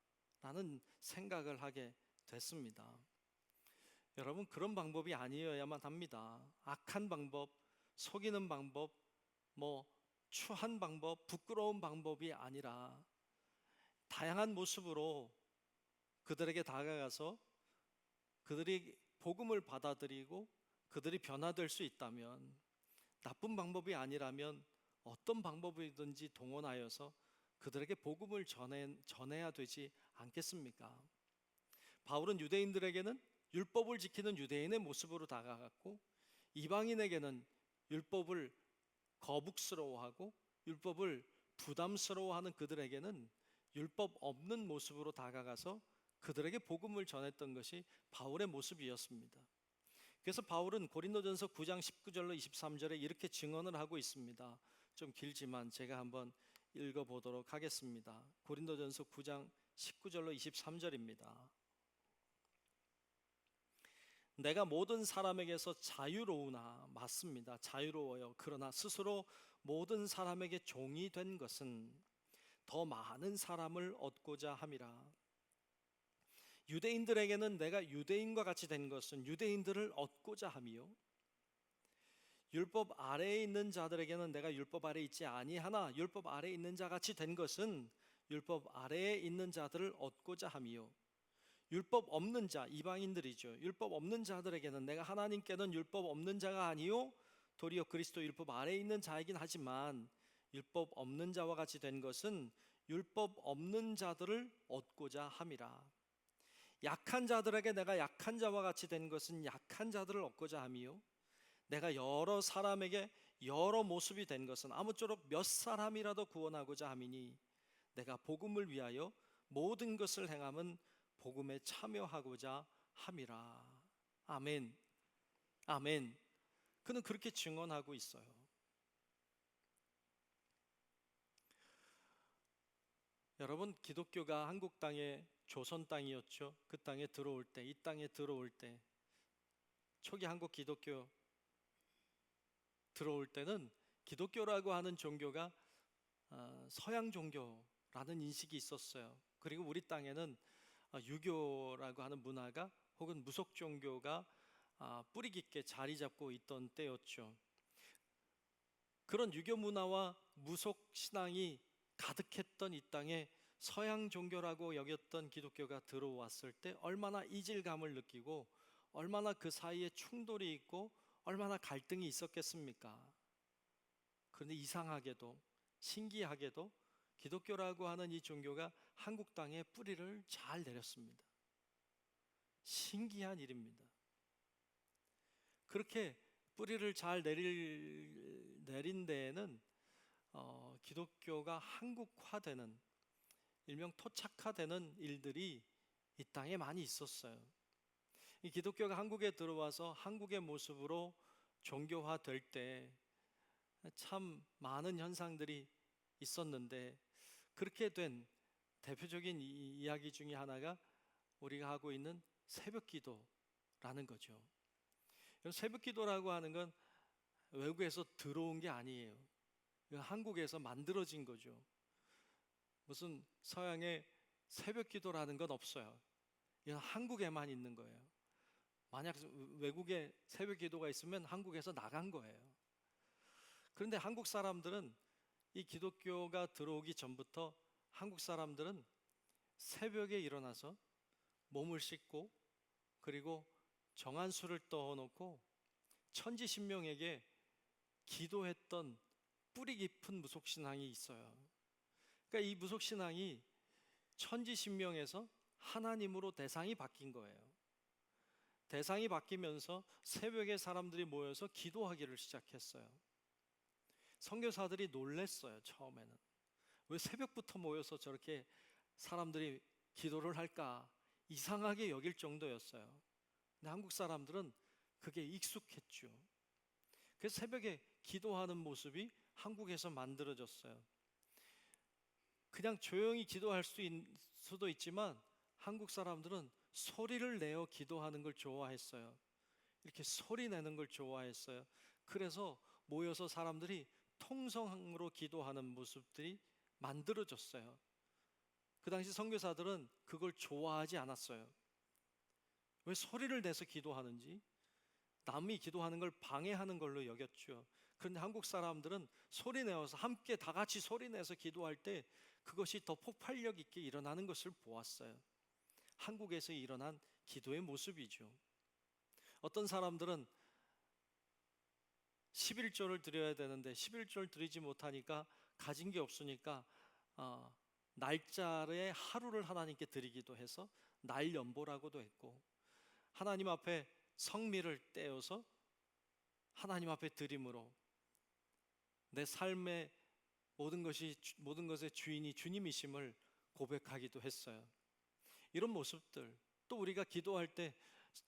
라는 생각을 하게 됐습니다. 여러분, 그런 방법이 아니어야만 합니다. 악한 방법, 속이는 방법, 추한 방법, 부끄러운 방법이 아니라 다양한 모습으로 그들에게 다가가서 그들이 복음을 받아들이고 그들이 변화될 수 있다면, 나쁜 방법이 아니라면 어떤 방법이든지 동원하여서 그들에게 복음을 전해야 되지 않겠습니까? 바울은 유대인들에게는 율법을 지키는 유대인의 모습으로 다가갔고, 이방인에게는 율법을 거북스러워하고 율법을 부담스러워하는 그들에게는 율법 없는 모습으로 다가가서 그들에게 복음을 전했던 것이 바울의 모습이었습니다. 그래서 바울은 고린도전서 9장 19절로 23절에 이렇게 증언을 하고 있습니다. 좀 길지만 제가 한번 읽어보도록 하겠습니다. 고린도전서 9장 19절로 23절입니다. 내가 모든 사람에게서 자유로우나, 맞습니다. 자유로워요. 그러나 스스로 모든 사람에게 종이 된 것은 더 많은 사람을 얻고자 함이라. 유대인들에게는 내가 유대인과 같이 된 것은 유대인들을 얻고자 함이요, 율법 아래에 있는 자들에게는 내가 율법 아래에 있지 아니하나 율법 아래에 있는 자 같이 된 것은 율법 아래에 있는 자들을 얻고자 함이요, 율법 없는 자, 이방인들이죠. 율법 없는 자들에게는 내가 하나님께는 율법 없는 자가 아니요 도리어 그리스도 율법 아래에 있는 자이긴 하지만 율법 없는 자와 같이 된 것은 율법 없는 자들을 얻고자 함이라. 약한 자들에게 내가 약한 자와 같이 된 것은 약한 자들을 얻고자 함이요, 내가 여러 사람에게 여러 모습이 된 것은 아무쪼록 몇 사람이라도 구원하고자 함이니 내가 복음을 위하여 모든 것을 행함은 복음에 참여하고자 함이라. 아멘. 아멘. 그는 그렇게 증언하고 있어요. 여러분, 기독교가 한국 땅에 조선 땅이었죠. 그 땅에 들어올 때, 이 땅에 들어올 때, 초기 한국 기독교 들어올 때는 기독교라고 하는 종교가 서양 종교라는 인식이 있었어요. 그리고 우리 땅에는 유교라고 하는 문화가 혹은 무속 종교가 뿌리 깊게 자리 잡고 있던 때였죠. 그런 유교 문화와 무속 신앙이 가득했던 이 땅에 서양 종교라고 여겼던 기독교가 들어왔을 때 얼마나 이질감을 느끼고 얼마나 그 사이에 충돌이 있고 얼마나 갈등이 있었겠습니까? 그런데 이상하게도 신기하게도 기독교라고 하는 이 종교가 한국 땅에 뿌리를 잘 내렸습니다. 신기한 일입니다. 그렇게 뿌리를 잘 내린 데에는 기독교가 한국화되는, 일명 토착화되는 일들이 이 땅에 많이 있었어요. 이 기독교가 한국에 들어와서 한국의 모습으로 종교화될 때 참 많은 현상들이 있었는데, 그렇게 된 대표적인 이야기 중에 하나가 우리가 하고 있는 새벽 기도라는 거죠. 새벽 기도라고 하는 건 외국에서 들어온 게 아니에요. 이건 한국에서 만들어진 거죠. 무슨 서양에 새벽 기도라는 건 없어요. 이건 한국에만 있는 거예요. 만약 외국에 새벽 기도가 있으면 한국에서 나간 거예요. 그런데 한국 사람들은, 이 기독교가 들어오기 전부터 한국 사람들은 새벽에 일어나서 몸을 씻고, 그리고 정한 술을 떠놓고 천지신명에게 기도했던 뿌리 깊은 무속신앙이 있어요. 그러니까 이 무속신앙이 천지신명에서 하나님으로 대상이 바뀐 거예요. 대상이 바뀌면서 새벽에 사람들이 모여서 기도하기를 시작했어요. 선교사들이 놀랬어요. 처음에는 왜 새벽부터 모여서 저렇게 사람들이 기도를 할까 이상하게 여길 정도였어요. 근데 한국 사람들은 그게 익숙했죠. 그래서 새벽에 기도하는 모습이 한국에서 만들어졌어요. 그냥 조용히 기도할 수도 있지만 한국 사람들은 소리를 내어 기도하는 걸 좋아했어요. 이렇게 소리 내는 걸 좋아했어요. 그래서 모여서 사람들이 통성으로 기도하는 모습들이 만들어졌어요. 그 당시 선교사들은 그걸 좋아하지 않았어요. 왜 소리를 내서 기도하는지, 남이 기도하는 걸 방해하는 걸로 여겼죠. 그런데 한국 사람들은 소리 내어서 함께 다 같이 소리 내서 기도할 때 그것이 더 폭발력 있게 일어나는 것을 보았어요. 한국에서 일어난 기도의 모습이죠. 어떤 사람들은 11조를 드려야 되는데 11조를 드리지 못하니까 가진 게 없으니까 날짜의 하루를 하나님께 드리기도 해서 날연보라고도 했고, 하나님 앞에 성미를 떼어서 하나님 앞에 드림으로 내 삶의 모든 것의 주인이 주님이심을 고백하기도 했어요. 이런 모습들, 또 우리가 기도할 때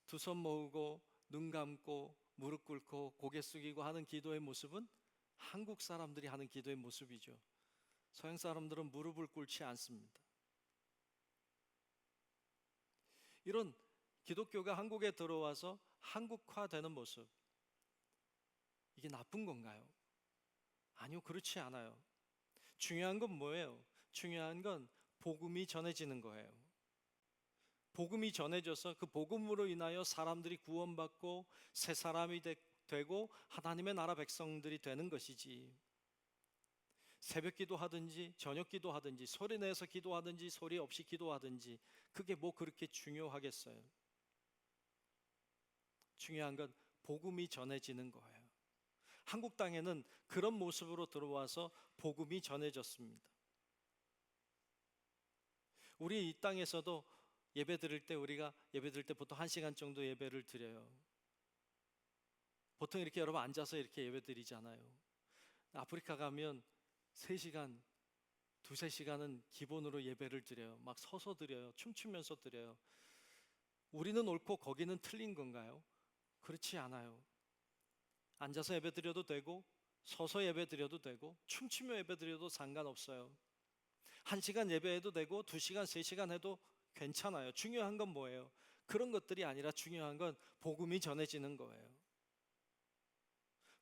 두 손 모으고 눈 감고 무릎 꿇고 고개 숙이고 하는 기도의 모습은 한국 사람들이 하는 기도의 모습이죠. 서양 사람들은 무릎을 꿇지 않습니다. 이런 기독교가 한국에 들어와서 한국화되는 모습, 이게 나쁜 건가요? 아니요, 그렇지 않아요. 중요한 건 뭐예요? 중요한 건 복음이 전해지는 거예요. 복음이 전해져서 그 복음으로 인하여 사람들이 구원받고 새 사람이 되고 하나님의 나라 백성들이 되는 것이지, 새벽 기도하든지 저녁 기도하든지 소리 내서 기도하든지 소리 없이 기도하든지 그게 뭐 그렇게 중요하겠어요? 중요한 건 복음이 전해지는 거예요. 한국 땅에는 그런 모습으로 들어와서 복음이 전해졌습니다. 우리 이 땅에서도 예배 드릴 때, 우리가 예배 드릴 때 보통 1시간 정도 예배를 드려요. 보통 이렇게 여러분 앉아서 이렇게 예배 드리잖아요. 아프리카 가면 3시간, 2-3시간은 기본으로 예배를 드려요. 막 서서 드려요. 춤추면서 드려요. 우리는 옳고 거기는 틀린 건가요? 그렇지 않아요. 앉아서 예배 드려도 되고 서서 예배 드려도 되고 춤추며 예배 드려도 상관없어요. 1시간 예배해도 되고 2시간, 3시간 해도 괜찮아요. 중요한 건 뭐예요? 그런 것들이 아니라 중요한 건 복음이 전해지는 거예요.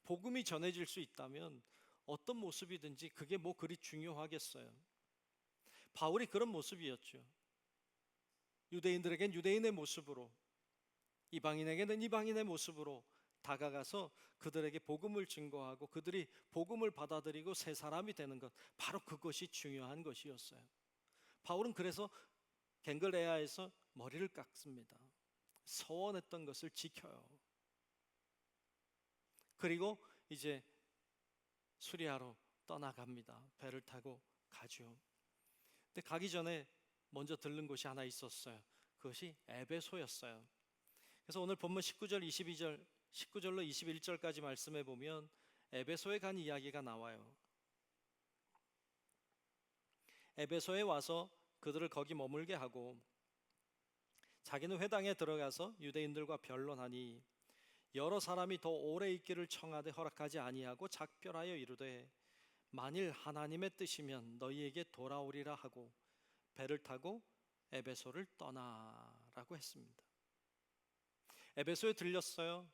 복음이 전해질 수 있다면 어떤 모습이든지 그게 뭐 그리 중요하겠어요. 바울이 그런 모습이었죠. 유대인들에겐 유대인의 모습으로, 이방인에게는 이방인의 모습으로 다가가서 그들에게 복음을 증거하고 그들이 복음을 받아들이고 새 사람이 되는 것, 바로 그것이 중요한 것이었어요. 바울은 그래서 갱글레아에서 머리를 깎습니다. 서원했던 것을 지켜요. 그리고 이제 수리아로 떠나갑니다. 배를 타고 가죠. 근데 가기 전에 먼저 들른 곳이 하나 있었어요. 그것이 에베소였어요. 그래서 오늘 본문 19절, 22절, 19절로 21절까지 말씀해 보면 에베소에 간 이야기가 나와요. 에베소에 와서 그들을 거기 머물게 하고 자기는 회당에 들어가서 유대인들과 변론하니 여러 사람이 더 오래 있기를 청하되 허락하지 아니하고 작별하여 이르되 만일 하나님의 뜻이면 너희에게 돌아오리라 하고 배를 타고 에베소를 떠나라고 했습니다. 에베소에 들렸어요.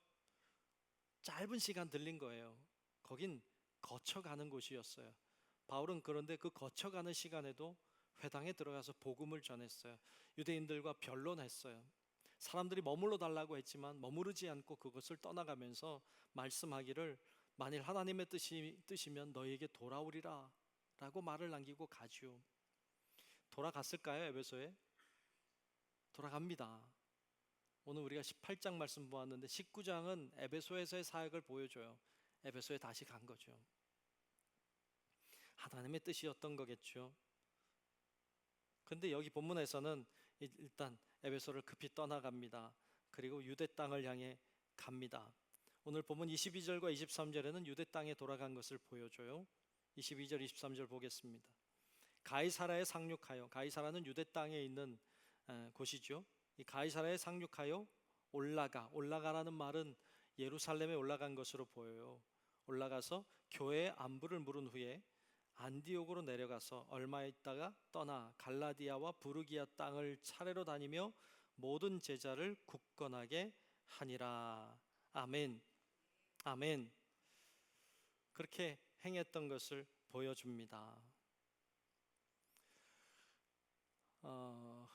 짧은 시간 들린 거예요. 거긴 거쳐가는 곳이었어요. 바울은 그런데 그 거쳐가는 시간에도 회당에 들어가서 복음을 전했어요. 유대인들과 변론했어요. 사람들이 머물러 달라고 했지만 머무르지 않고 그것을 떠나가면서 말씀하기를 만일 하나님의 뜻이면 너희에게 돌아오리라 라고 말을 남기고 가지요. 돌아갔을까요? 에베소에? 돌아갑니다. 오늘 우리가 18장 말씀 보았는데 19장은 에베소에서의 사역을 보여줘요. 에베소에 다시 간 거죠. 하나님의 뜻이었던 거겠죠. 근데 여기 본문에서는 일단 에베소를 급히 떠나갑니다. 그리고 유대 땅을 향해 갑니다. 오늘 본문 22절과 23절에는 유대 땅에 돌아간 것을 보여줘요. 22절, 23절 보겠습니다. 가이사라에 상륙하여, 가이사라는 유대 땅에 있는 곳이죠. 이 가이사라에 상륙하여 올라가라는 말은 예루살렘에 올라간 것으로 보여요. 올라가서 교회의 안부를 물은 후에 안디옥으로 내려가서 얼마 있다가 떠나 갈라디아와 부르기아 땅을 차례로 다니며 모든 제자를 굳건하게 하니라. 아멘. 아멘. 그렇게 행했던 것을 보여줍니다.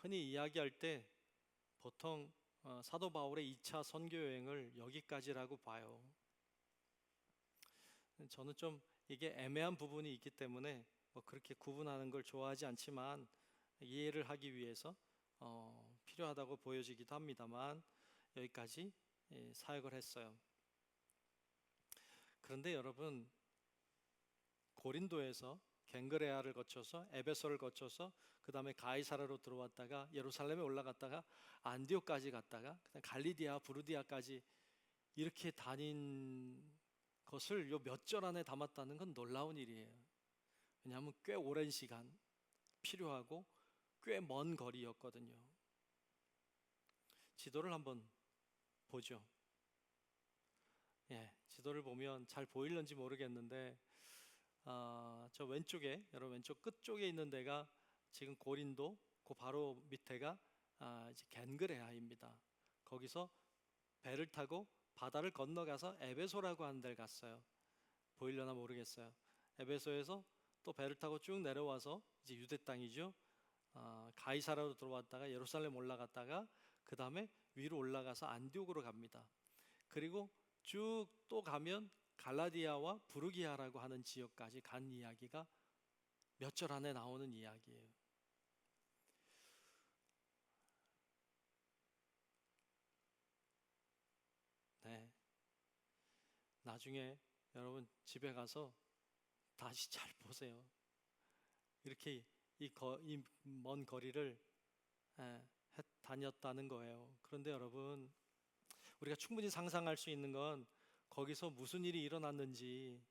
흔히 이야기할 때 보통 사도 바울의 2차 선교 여행을 여기까지라고 봐요. 저는 좀 이게 애매한 부분이 있기 때문에 그렇게 구분하는 걸 좋아하지 않지만 이해를 하기 위해서 필요하다고 보여지기도 합니다만 여기까지 사역을 했어요. 그런데 여러분, 고린도에서 갱그레아를 거쳐서 에베소를 거쳐서 그 다음에 가이사라로 들어왔다가 예루살렘에 올라갔다가 안디옥까지 갔다가 그다음 갈리디아, 부르디아까지 이렇게 다닌 것을 요 몇 절 안에 담았다는 건 놀라운 일이에요. 왜냐하면 꽤 오랜 시간 필요하고 꽤 먼 거리였거든요. 지도를 한번 보죠. 지도를 보면 잘 보일는지 모르겠는데 저 왼쪽에, 여러분 왼쪽 끝쪽에 있는 데가 지금 고린도, 그 바로 밑에가 이제 겐그레아입니다. 거기서 배를 타고 바다를 건너가서 에베소라고 하는 데를 갔어요. 보이려나 모르겠어요. 에베소에서 또 배를 타고 쭉 내려와서 이제 유대 땅이죠. 가이사라로 들어왔다가 예루살렘 올라갔다가 그 다음에 위로 올라가서 안디옥으로 갑니다. 그리고 쭉 또 가면 갈라디아와 부르기아라고 하는 지역까지 간 이야기가 몇 절 안에 나오는 이야기예요. 네. 나중에 여러분 집에 가서 다시 잘 보세요. 이렇게 이 먼 거리를 다녔다는 거예요. 그런데 여러분, 우리가 충분히 상상할 수 있는 건 거기서 무슨 일이 일어났는지,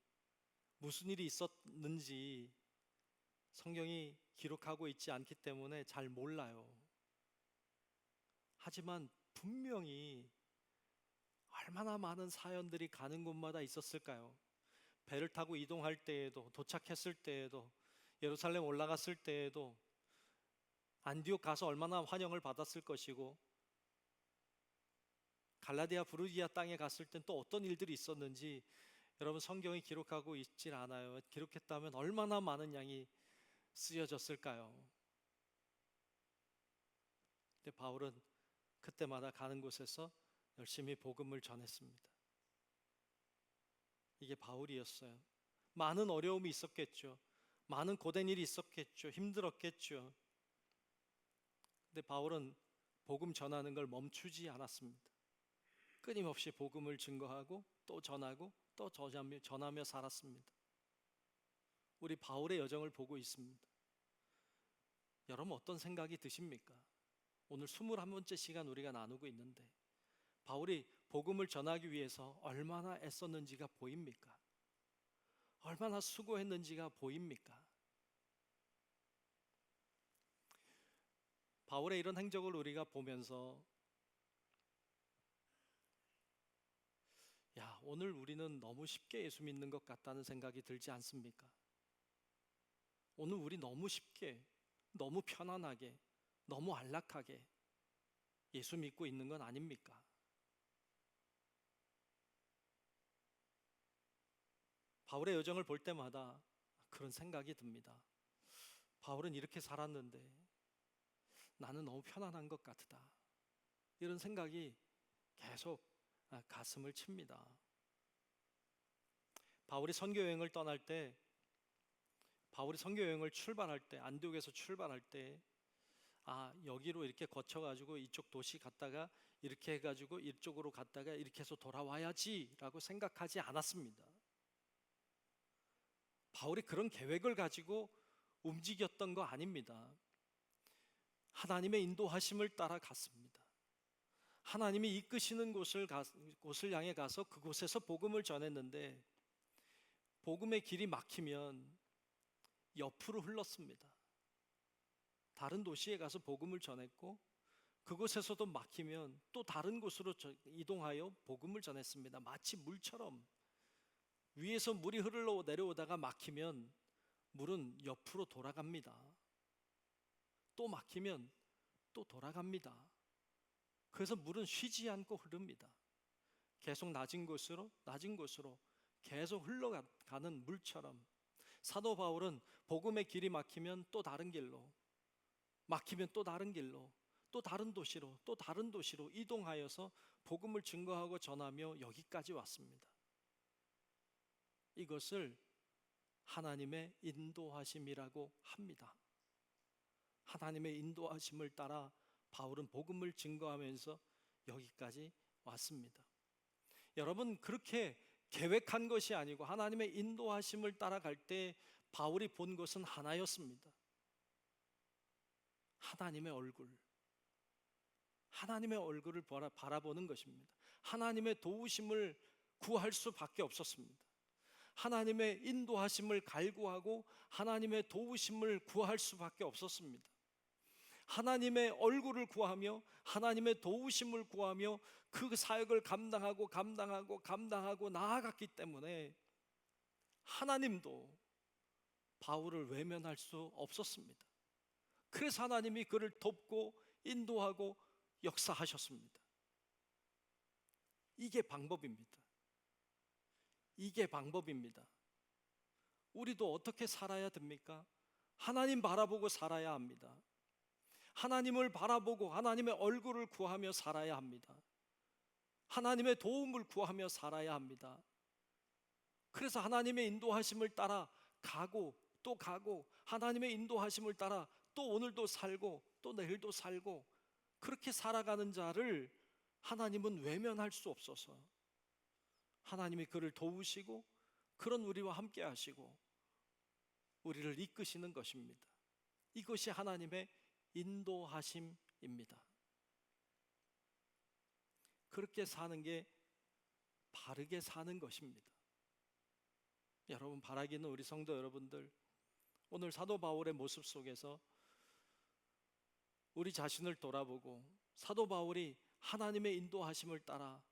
무슨 일이 있었는지 성경이 기록하고 있지 않기 때문에 잘 몰라요. 하지만 분명히 얼마나 많은 사연들이 가는 곳마다 있었을까요? 배를 타고 이동할 때에도, 도착했을 때에도, 예루살렘 올라갔을 때에도, 안디옥 가서 얼마나 환영을 받았을 것이고, 갈라디아 부르기아 땅에 갔을 땐 또 어떤 일들이 있었는지 여러분 성경이 기록하고 있질 않아요. 기록했다면 얼마나 많은 양이 쓰여졌을까요? 근데 바울은 그때마다 가는 곳에서 열심히 복음을 전했습니다. 이게 바울이었어요. 많은 어려움이 있었겠죠. 많은 고된 일이 있었겠죠. 힘들었겠죠. 근데 바울은 복음 전하는 걸 멈추지 않았습니다. 끊임없이 복음을 증거하고 또 전하고 또 전하며 살았습니다. 우리 바울의 여정을 보고 있습니다. 여러분 어떤 생각이 드십니까? 오늘 21번째 시간 우리가 나누고 있는데 바울이 복음을 전하기 위해서 얼마나 애썼는지가 보입니까? 얼마나 수고했는지가 보입니까? 바울의 이런 행적을 우리가 보면서 오늘 우리는 너무 쉽게 예수 믿는 것 같다는 생각이 들지 않습니까? 오늘 우리 너무 쉽게, 너무 편안하게, 너무 안락하게 예수 믿고 있는 건 아닙니까? 바울의 여정을 볼 때마다 그런 생각이 듭니다. 바울은 이렇게 살았는데 나는 너무 편안한 것 같다. 이런 생각이 계속 가슴을 칩니다. 바울이 선교 여행을 떠날 때, 바울이 선교 여행을 출발할 때, 안디옥에서 출발할 때, 여기로 이렇게 거쳐가지고 이쪽 도시 갔다가 이렇게 해가지고 이쪽으로 갔다가 이렇게 해서 돌아와야지라고 생각하지 않았습니다. 바울이 그런 계획을 가지고 움직였던 거 아닙니다. 하나님의 인도하심을 따라 갔습니다. 하나님이 이끄시는 곳을 향해 가서 그곳에서 복음을 전했는데 복음의 길이 막히면 옆으로 흘렀습니다. 다른 도시에 가서 복음을 전했고 그곳에서도 막히면 또 다른 곳으로 이동하여 복음을 전했습니다. 마치 물처럼 위에서 물이 흐르러 내려오다가 막히면 물은 옆으로 돌아갑니다. 또 막히면 또 돌아갑니다. 그래서 물은 쉬지 않고 흐릅니다. 계속 낮은 곳으로 계속 흘러가는 물처럼 사도 바울은 복음의 길이 막히면 또 다른 길로, 막히면 또 다른 길로, 또 다른 도시로, 또 다른 도시로 이동하여서 복음을 증거하고 전하며 여기까지 왔습니다. 이것을 하나님의 인도하심이라고 합니다. 하나님의 인도하심을 따라 바울은 복음을 증거하면서 여기까지 왔습니다. 여러분, 그렇게 계획한 것이 아니고 하나님의 인도하심을 따라갈 때 바울이 본 것은 하나였습니다. 하나님의 얼굴을 바라보는 것입니다. 하나님의 도우심을 구할 수밖에 없었습니다. 하나님의 인도하심을 갈구하고 하나님의 도우심을 구할 수밖에 없었습니다. 하나님의 얼굴을 구하며 하나님의 도우심을 구하며 그 사역을 감당하고 나아갔기 때문에 하나님도 바울을 외면할 수 없었습니다. 그래서 하나님이 그를 돕고 인도하고 역사하셨습니다. 이게 방법입니다. 우리도 어떻게 살아야 됩니까? 하나님 바라보고 살아야 합니다. 하나님을 바라보고 하나님의 얼굴을 구하며 살아야 합니다. 하나님의 도움을 구하며 살아야 합니다. 그래서 하나님의 인도하심을 따라 가고 또 가고, 하나님의 인도하심을 따라 또 오늘도 살고 또 내일도 살고, 그렇게 살아가는 자를 하나님은 외면할 수 없어서 하나님이 그를 도우시고 그런 우리와 함께 하시고 우리를 이끄시는 것입니다. 이것이 하나님의 인도하심입니다. 그렇게 사는 게 바르게 사는 것입니다. 여러분, 바라기는 우리 성도 여러분들, 오늘 사도 바울의 모습 속에서 우리 자신을 돌아보고 사도 바울이 하나님의 인도하심을 따라,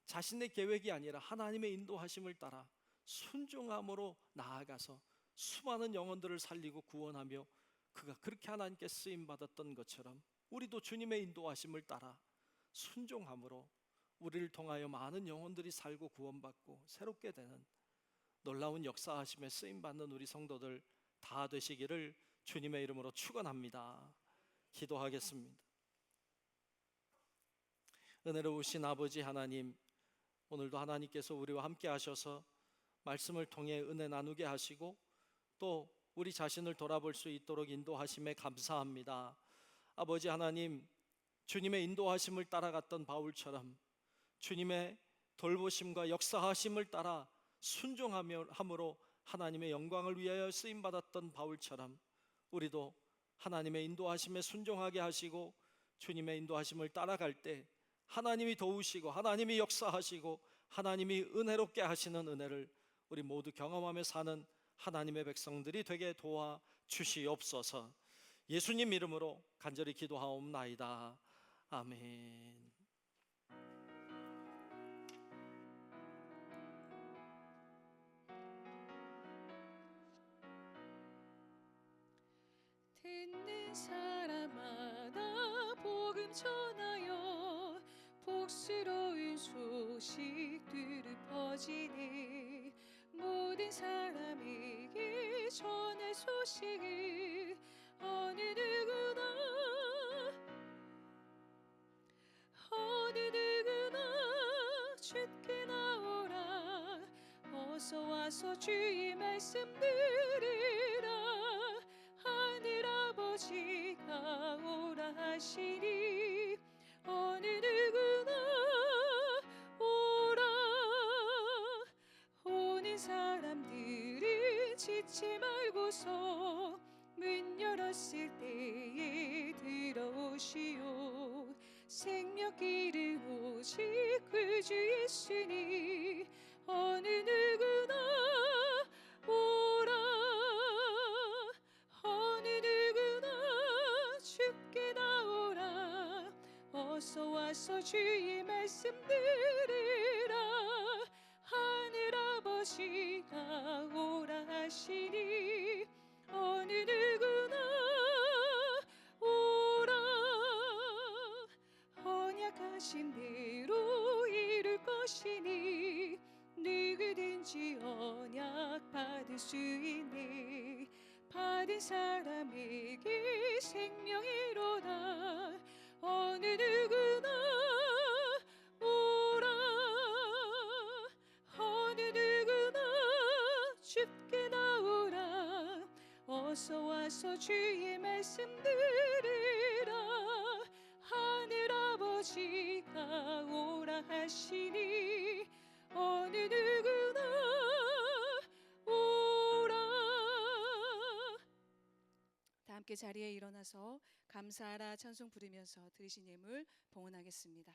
자신의 계획이 아니라 하나님의 인도하심을 따라 순종함으로 나아가서 수많은 영혼들을 살리고 구원하며 그가 그렇게 하나님께 쓰임받았던 것처럼 우리도 주님의 인도하심을 따라 순종함으로 우리를 통하여 많은 영혼들이 살고 구원받고 새롭게 되는 놀라운 역사하심에 쓰임받는 우리 성도들 다 되시기를 주님의 이름으로 축원합니다. 기도하겠습니다. 은혜로우신 아버지 하나님, 오늘도 하나님께서 우리와 함께 하셔서 말씀을 통해 은혜 나누게 하시고 또 우리 자신을 돌아볼 수 있도록 인도하심에 감사합니다. 아버지 하나님, 주님의 인도하심을 따라갔던 바울처럼 주님의 돌보심과 역사하심을 따라 순종함으로 하나님의 영광을 위하여 쓰임 받았던 바울처럼 우리도 하나님의 인도하심에 순종하게 하시고 주님의 인도하심을 따라갈 때 하나님이 도우시고 하나님이 역사하시고 하나님이 은혜롭게 하시는 은혜를 우리 모두 경험하며 사는 하나님의 백성들이 되게 도와 주시옵소서. 예수님 이름으로 간절히 기도하옵나이다. 아멘. 듣는 사람마다 복음 전하여 복스러운 소식들을 퍼지네. 모든 사람에게 전할 소식을 어느 누구나 주께 나오라. 어서 와서 주의 말씀 들으라. 하늘 아버지가 오라 하시니 어느 누구나 오라. 오는 사람들은 지치 말고서 문 열었을 때에 들어오시오. 생명길을 오직 그 주 예수니 어느 누구나 오라. 어느 누구나 주께 나오라. 어서 와서 주의 말씀 들으라. 하늘 아버지가 오라 하시니 어느 누구나 오라. 언약하신 대로 이룰 것이니 누구든지 언약 받을 수 있네. 받은 사람에게 생명이로다. 어느 누구나 오라. 어느 누구나 주께 나오라. 어서 와서 주의 말씀 들으라. 하늘 아버지가 오라 하시니 어느 누구나 오라. 다 함께 자리에 일어나서 감사하라 찬송 부르면서 드리신 예물 봉헌하겠습니다.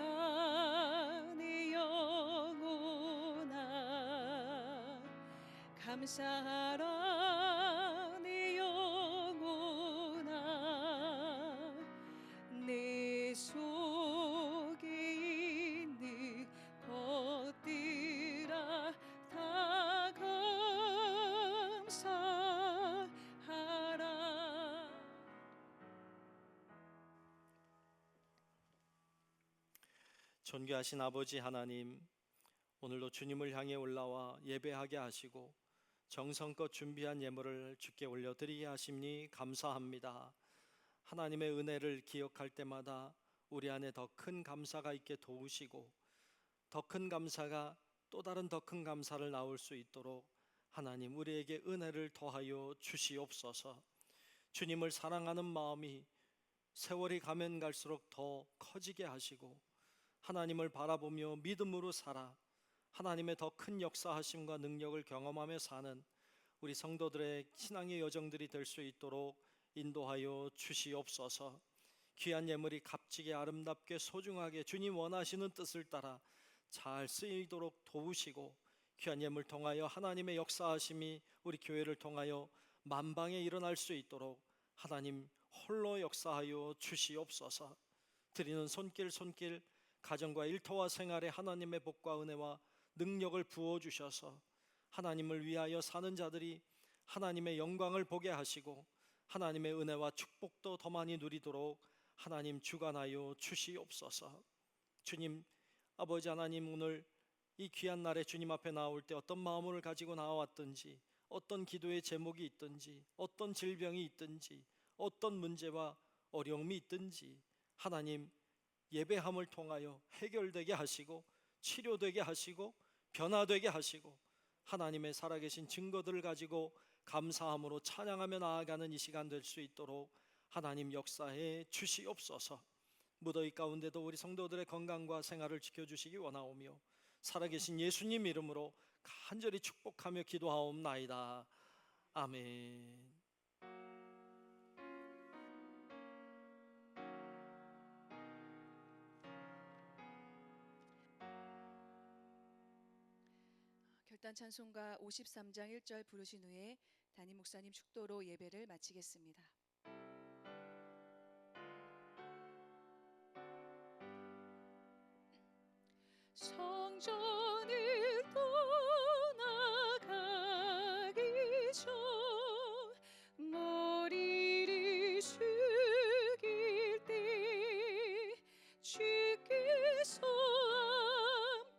감사하라 내 영혼아. 감사하라 내 영혼아. 내 속에 있는 것들아 다 감사하라. 존귀하신 아버지 하나님, 오늘도 주님을 향해 올라와 예배하게 하시고 정성껏 준비한 예물을 주께 올려드리게 하심니 감사합니다. 하나님의 은혜를 기억할 때마다 우리 안에 더 큰 감사가 있게 도우시고 더 큰 감사가 또 다른 더 큰 감사를 나올 수 있도록 하나님 우리에게 은혜를 더하여 주시옵소서. 주님을 사랑하는 마음이 세월이 가면 갈수록 더 커지게 하시고 하나님을 바라보며 믿음으로 살아 하나님의 더 큰 역사하심과 능력을 경험하며 사는 우리 성도들의 신앙의 여정들이 될 수 있도록 인도하여 주시옵소서. 귀한 예물이 값지게 아름답게 소중하게 주님 원하시는 뜻을 따라 잘 쓰이도록 도우시고 귀한 예물 통하여 하나님의 역사하심이 우리 교회를 통하여 만방에 일어날 수 있도록 하나님 홀로 역사하여 주시옵소서. 드리는 손길 가정과 일터와 생활에 하나님의 복과 은혜와 능력을 부어주셔서 하나님을 위하여 사는 자들이 하나님의 영광을 보게 하시고 하나님의 은혜와 축복도 더 많이 누리도록 하나님 주관하여 주시옵소서. 주님 아버지 하나님, 오늘 이 귀한 날에 주님 앞에 나올 때 어떤 마음을 가지고 나왔든지 어떤 기도의 제목이 있든지 어떤 질병이 있든지 어떤 문제와 어려움이 있든지 하나님 예배함을 통하여 해결되게 하시고 치료되게 하시고 변화되게 하시고 하나님의 살아계신 증거들을 가지고 감사함으로 찬양하며 나아가는 이 시간 될 수 있도록 하나님 역사해 주시옵소서. 무더위 가운데도 우리 성도들의 건강과 생활을 지켜주시기 원하오며 살아계신 예수님 이름으로 간절히 축복하며 기도하옵나이다. 아멘. 결단 찬송가 53장 1절 부르신 후에 담임 목사님 축도로 예배를 마치겠습니다. 성전을 떠나가기 전 머리를 숙일 때 주께서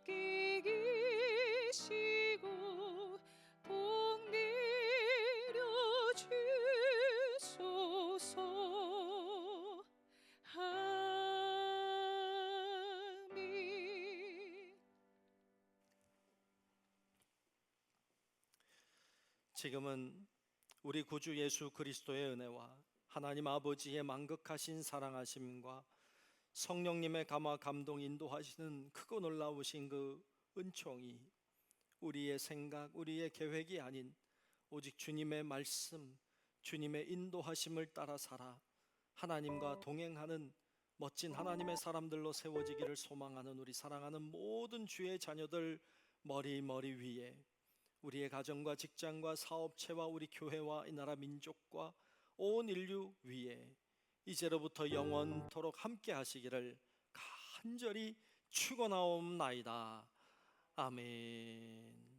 함께 계시고 복 내려 주소서. 아멘. 지금은 우리 구주 예수 그리스도의 은혜와 하나님 아버지의 만극하신 사랑하심과 성령님의 감화 감동 인도하시는 크고 놀라우신 그 은총이 우리의 생각, 우리의 계획이 아닌 오직 주님의 말씀, 주님의 인도하심을 따라 살아 하나님과 동행하는 멋진 하나님의 사람들로 세워지기를 소망하는 우리 사랑하는 모든 주의 자녀들 머리 위에 우리의 가정과 직장과 사업체와 우리 교회와 이 나라 민족과 온 인류 위에 이제로부터 영원토록 함께 하시기를 간절히 축원하옵나이다. 아멘.